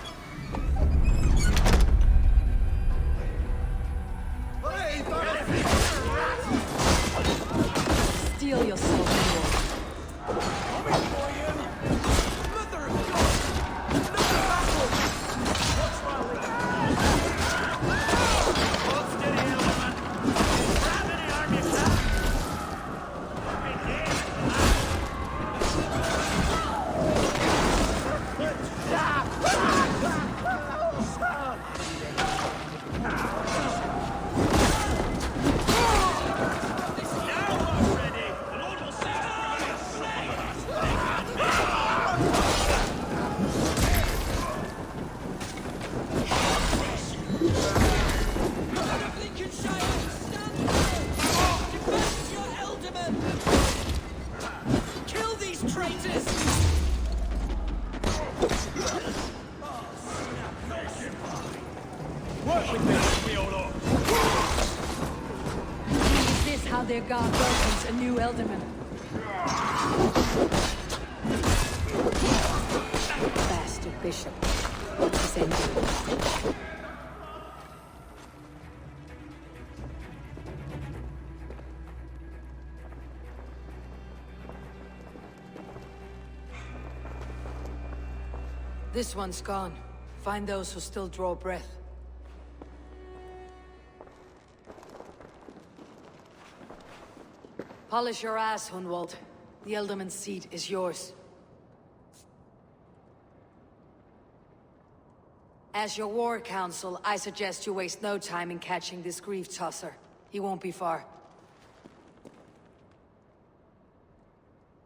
Steel yourself, Is this how their god welcomes a new Elderman? Bastard bishop. What's his end? This one's gone. Find those who still draw breath. Polish your ass, Hunwald. The Elderman's seat is yours. As your war council, I suggest you waste no time in catching this grief tosser. He won't be far.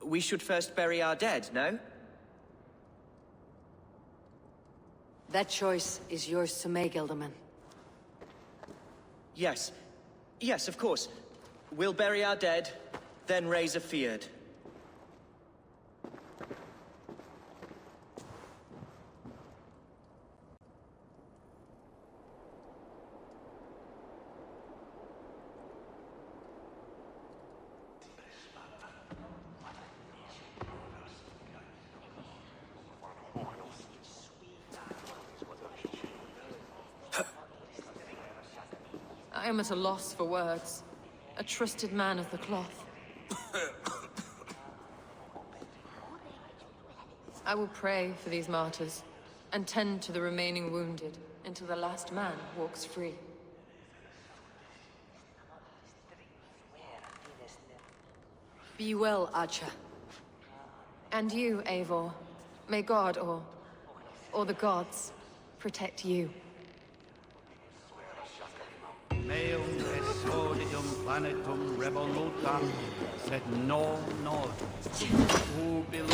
We should first bury our dead, no? That choice is yours to make, Elderman. Yes. Yes, of course. We'll bury our dead, then raise a feard. I am at a loss for words. A trusted man of the cloth. I will pray for these martyrs, and tend to the remaining wounded, until the last man walks free. Be well, Archer. And you, Eivor. May God, or the gods, protect you. Meum exodium planetum revolutam, sed non nod, jubilum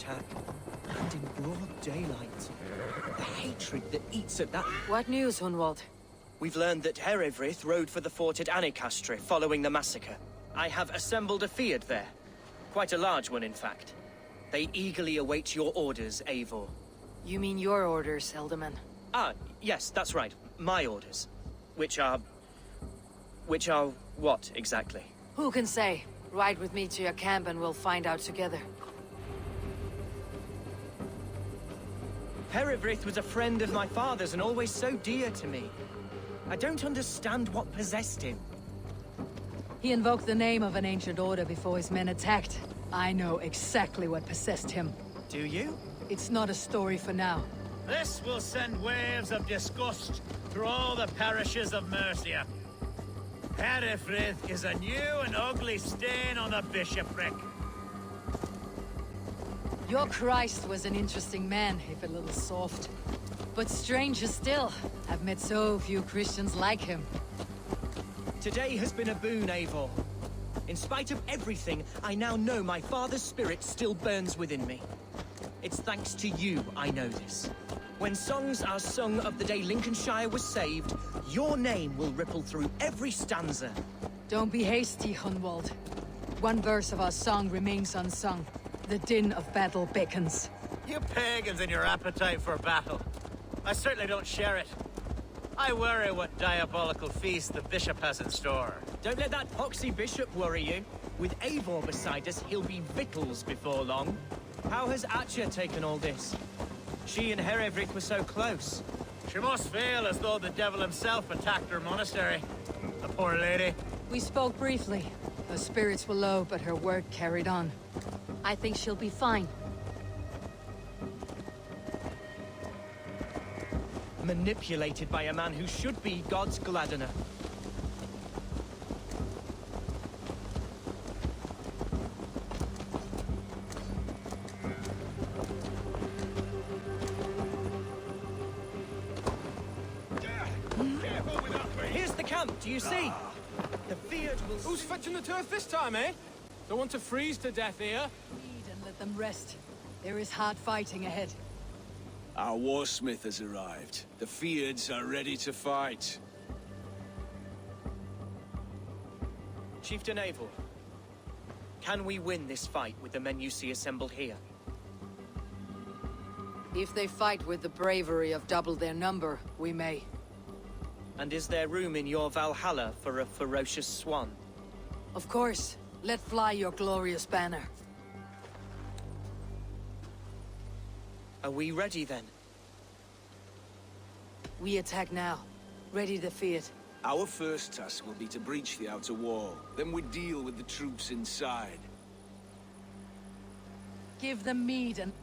attack. And in broad daylight. The hatred that eats at that... What news, Hunwald? We've learned that Herewrith rode for the fort at Annikastre following the massacre. I have assembled a field there. Quite a large one, in fact. They eagerly await your orders, Eivor. You mean your orders, Elderman? Ah, yes, that's right. My orders. Which are what, exactly? Who can say? Ride with me to your camp and we'll find out together. Herewrith was a friend of my father's and always so dear to me. I don't understand what possessed him. He invoked the name of an ancient order before his men attacked. I know exactly what possessed him. Do you? It's not a story for now. This will send waves of disgust through all the parishes of Mercia. Herefrith is a new and ugly stain on the bishopric. Your Christ was an interesting man, if a little soft. But stranger still, I've met so few Christians like him. Today has been a boon, Eivor. In spite of everything, I now know my father's spirit still burns within me. It's thanks to you I know this. When songs are sung of the day Lincolnshire was saved, your name will ripple through every stanza. Don't be hasty, Hunwald. One verse of our song remains unsung. The din of battle beckons. You pagans and your appetite for battle. I certainly don't share it. I worry what diabolical feast the bishop has in store. Don't let that poxy bishop worry you. With Eivor beside us, he'll be victuals before long. How has Atcha taken all this? She and Herewrith were so close. She must feel as though the devil himself attacked her monastery. The poor lady. We spoke briefly. Her spirits were low, but her work carried on. I think she'll be fine. Manipulated by a man who should be God's gladdener. Here's the camp, do you see? The Fiat will... Who's fetching the turf this time, eh? Don't want to freeze to death here. Feed and let them rest. There is hard fighting ahead. Our warsmith has arrived. The Fiads are ready to fight. Chieftain Eivor, can we win this fight with the men you see assembled here? If they fight with the bravery of double their number, we may. And is there room in your Valhalla for a ferocious swan? Of course. Let fly your glorious banner. Are we ready then? We attack now. Ready to fight. Our first task will be to breach the outer wall. Then we deal with the troops inside. Give them mead and...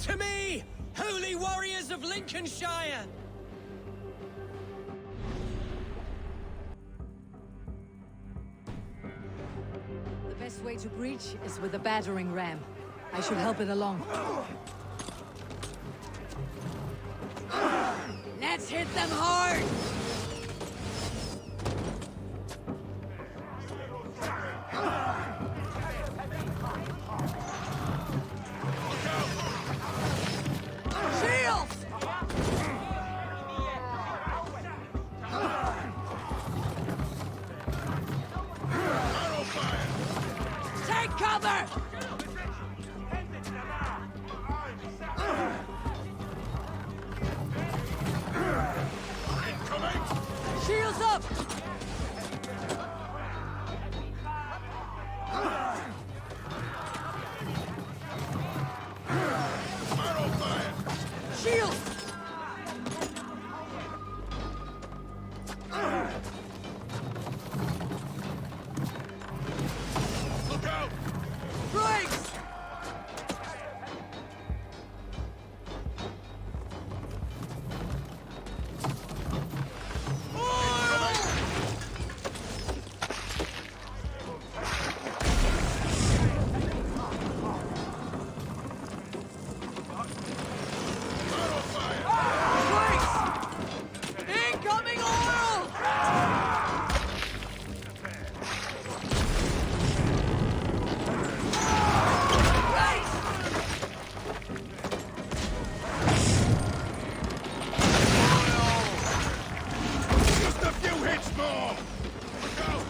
To me, holy warriors of Lincolnshire! The best way to breach is with a battering ram. I should help it along. Let's hit them hard! Shields! Take cover! Shields up! Once more! Look out!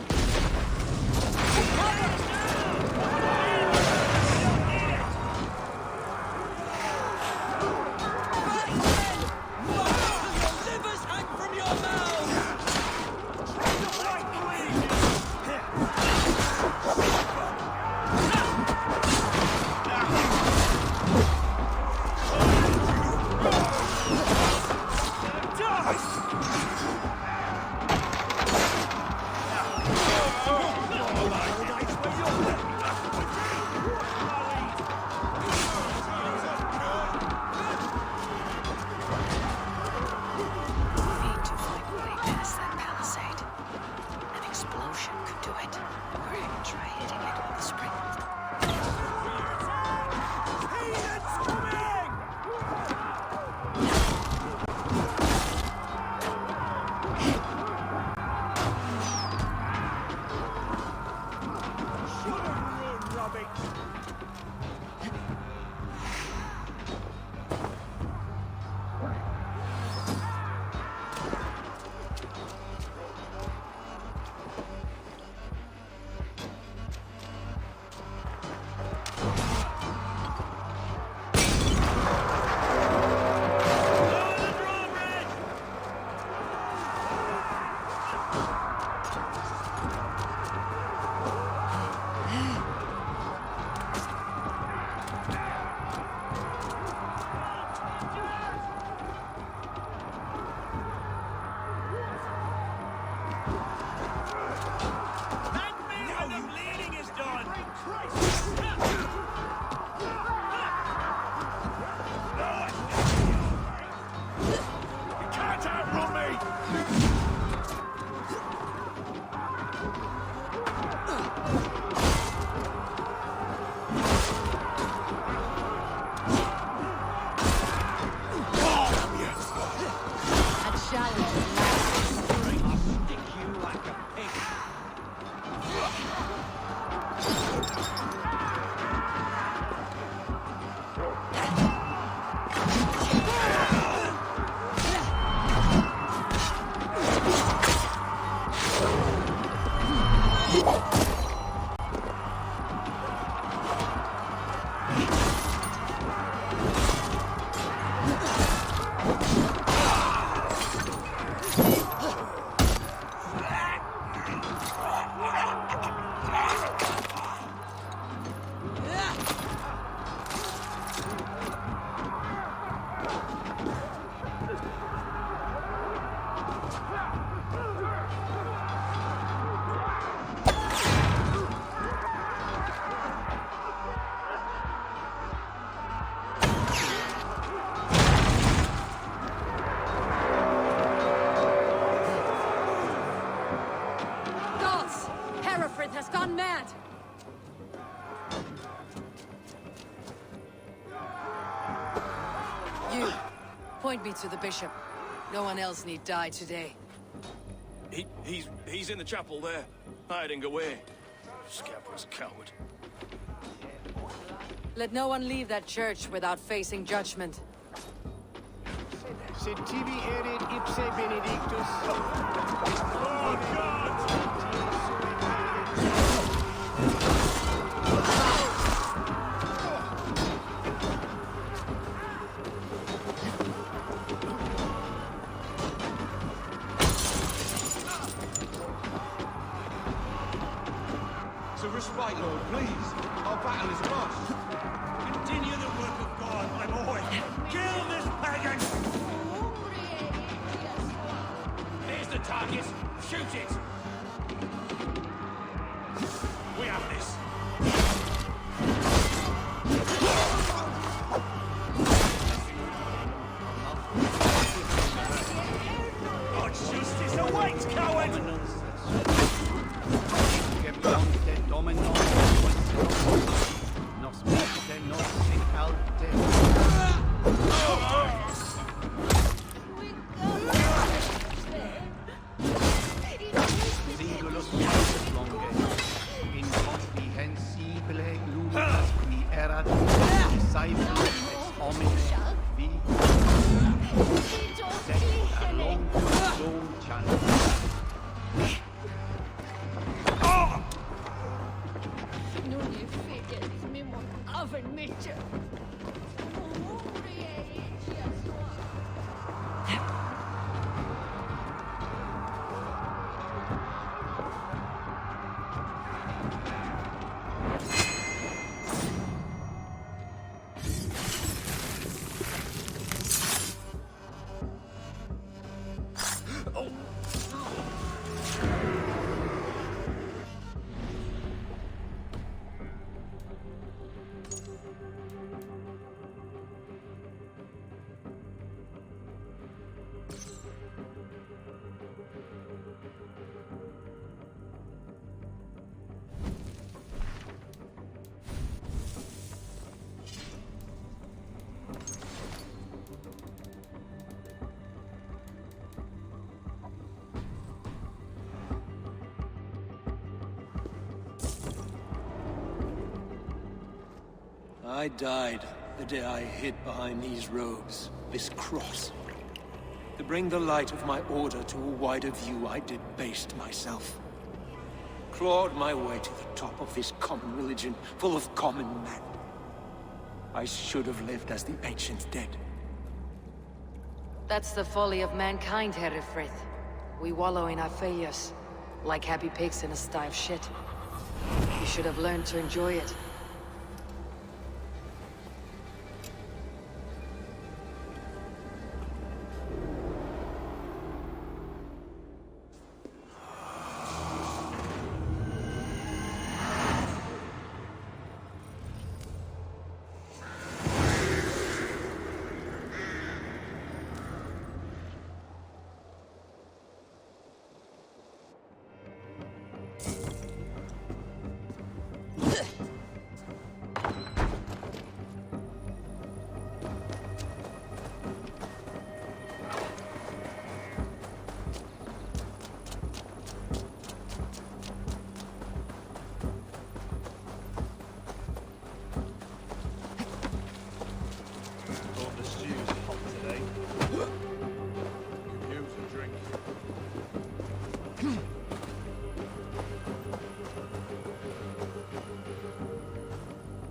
Has gone mad! You, point me to the bishop. No one else need die today. He's in the chapel there, hiding away. Scabrous coward. Let no one leave that church without facing judgment. Sed tibi erit ipse benedictus. Oh, God! So respite, Lord, please. Our battle is lost. Continue the work of God, my boy. Kill this pagan! Here's the target. Shoot it! We have this. God's justice awaits, coward! I died the day I hid behind these robes, this cross. To bring the light of my order to a wider view, I debased myself. Clawed my way to the top of this common religion, full of common men. I should have lived as the ancient dead. That's the folly of mankind, Herefrith. We wallow in our failures, like happy pigs in a sty of shit. You should have learned to enjoy it. Thought the stew's hot today. Could use a drink.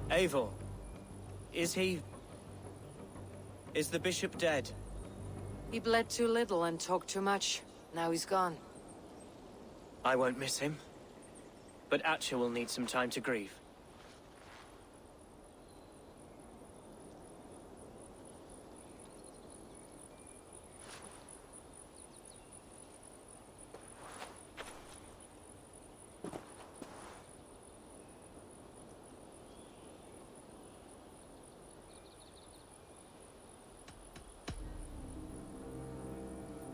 Eivor, is the bishop dead? He bled too little and talked too much. Now he's gone. I won't miss him. But Atcha will need some time to grieve.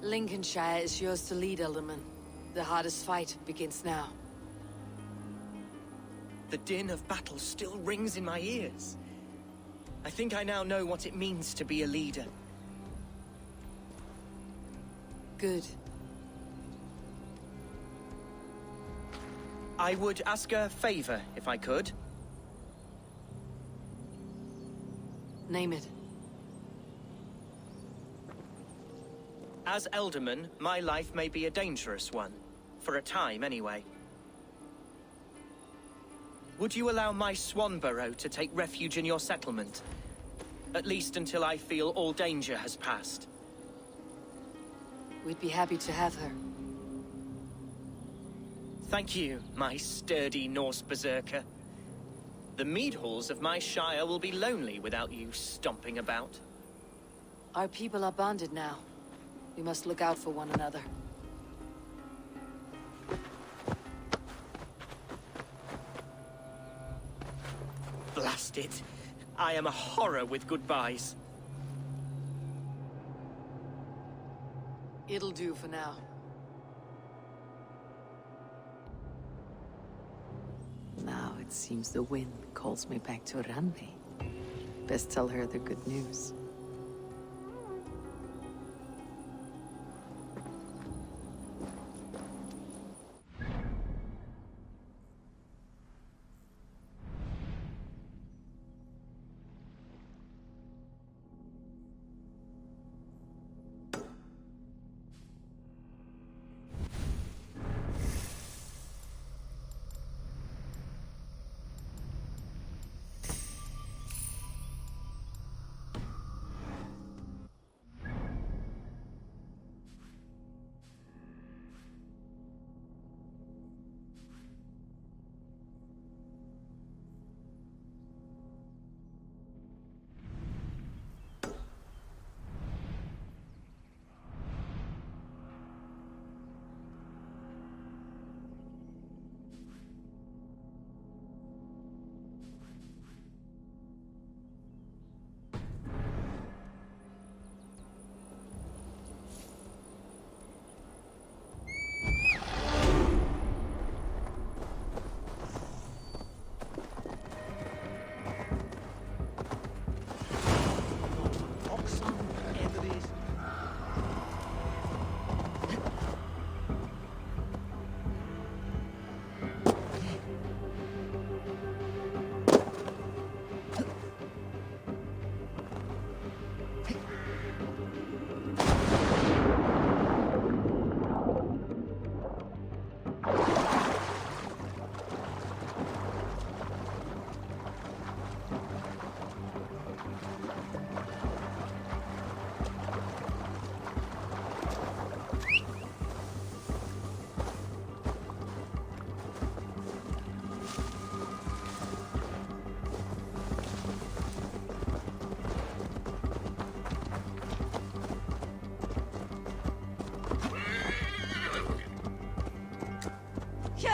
Lincolnshire is yours to lead, Alderman. The hardest fight begins now. The din of battle still rings in my ears. I think I now know what it means to be a leader. Good. I would ask a favor, if I could. Name it. As Elderman, my life may be a dangerous one. For a time, anyway. Would you allow my Swanborough to take refuge in your settlement? At least until I feel all danger has passed. We'd be happy to have her. Thank you, my sturdy Norse berserker. The mead halls of my shire will be lonely without you stomping about. Our people are bonded now. We must look out for one another. Blast it. I am a horror with goodbyes. It'll do for now. Now it seems the wind calls me back to Randvi. Best tell her the good news. Hey,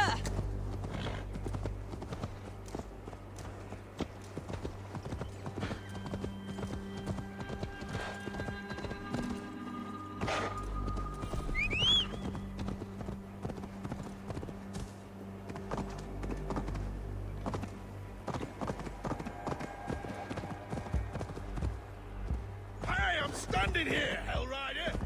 I'm standing here, Hellrider!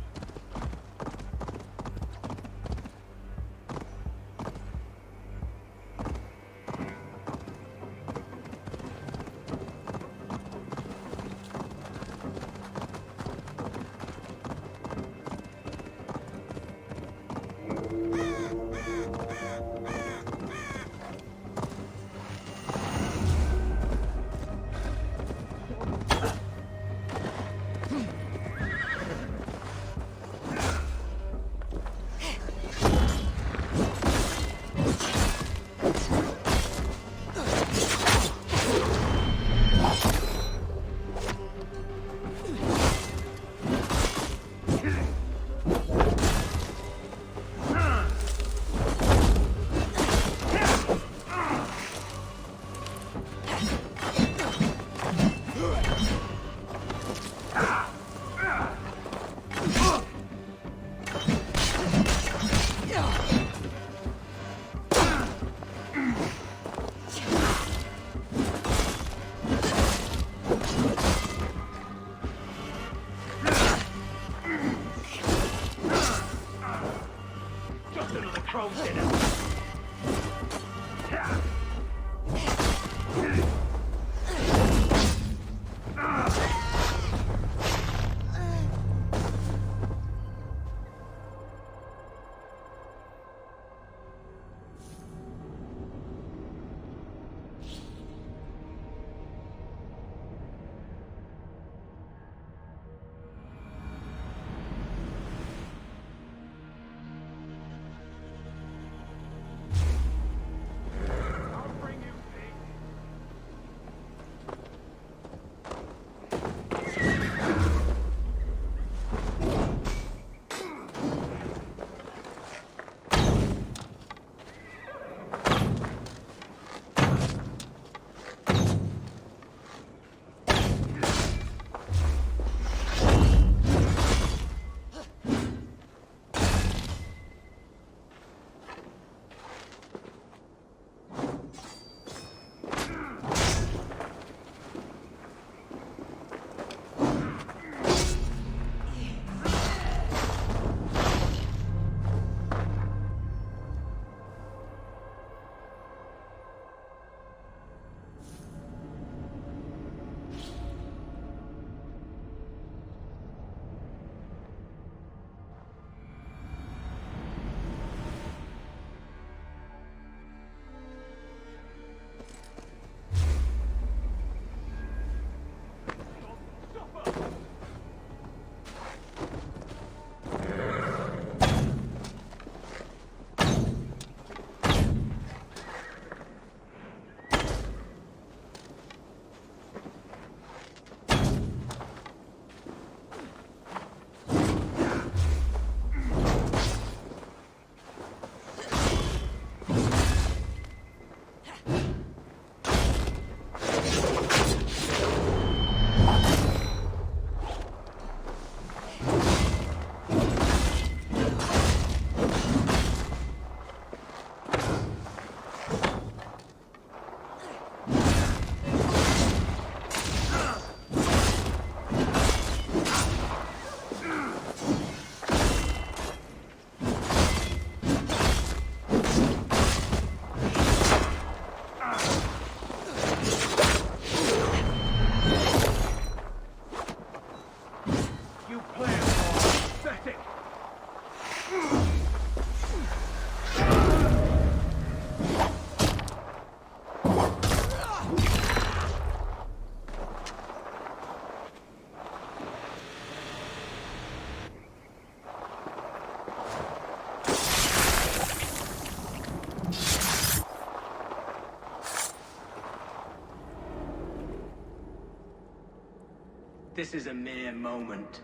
This is a mere moment.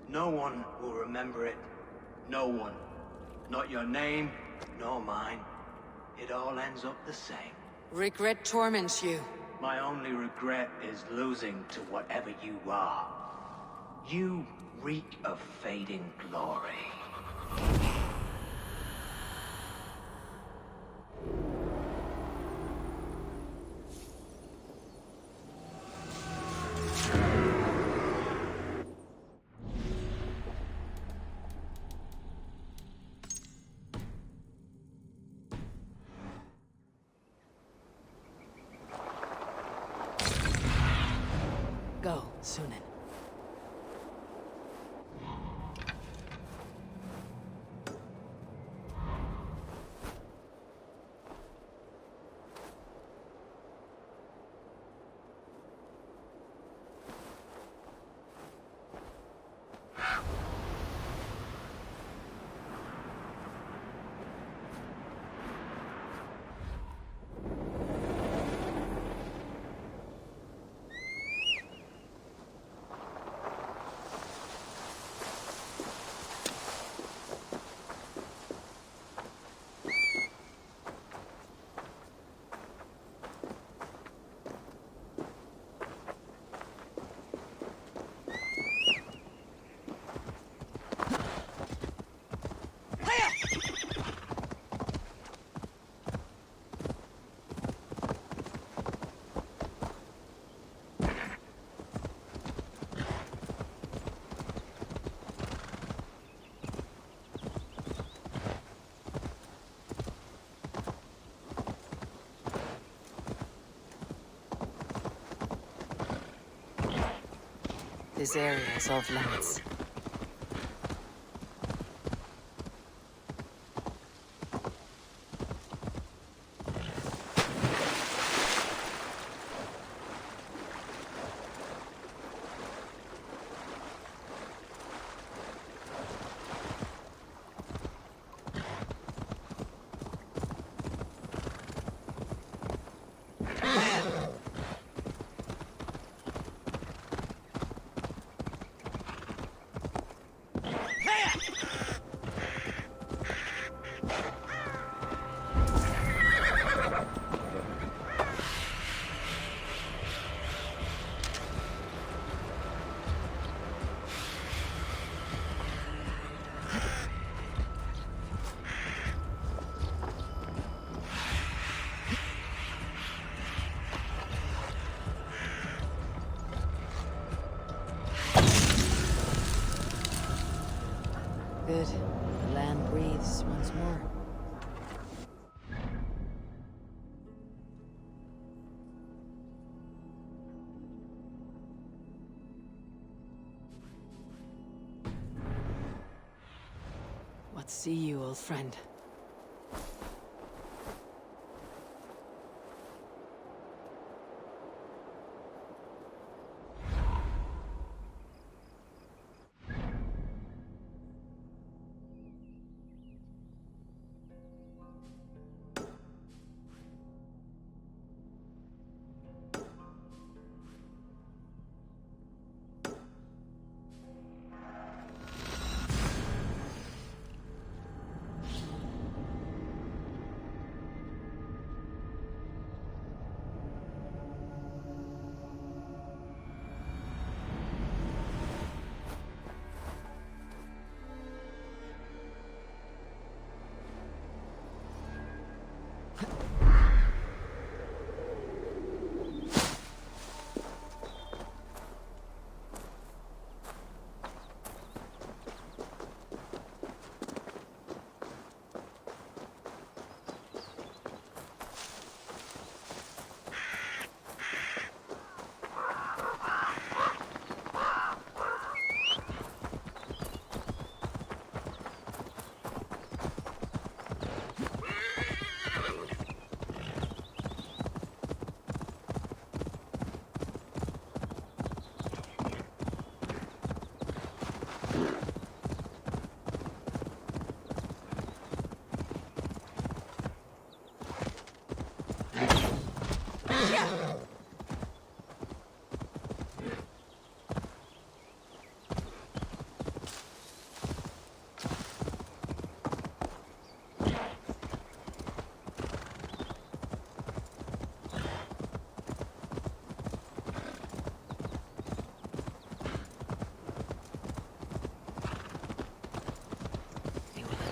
No one will remember it. No one. Not your name, nor mine. it all ends up the same. Regret torments you. My only regret is losing to whatever you are. You reek of fading glory. Go, Sunan. This area is off limits. Good. The land breathes once more. What see you, old friend?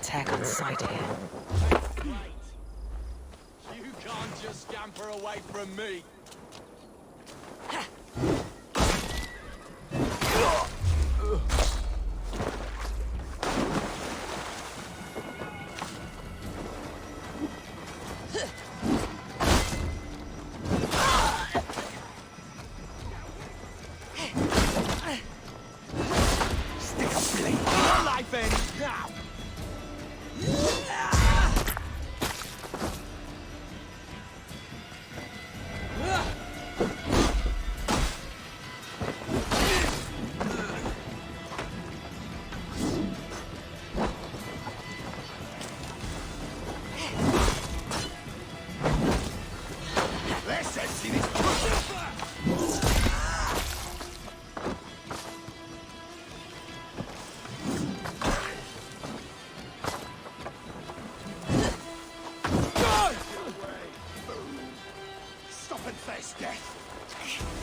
attack on sight here. You can't just scamper away from me. Life ends now! Let's see this. Stop and face death!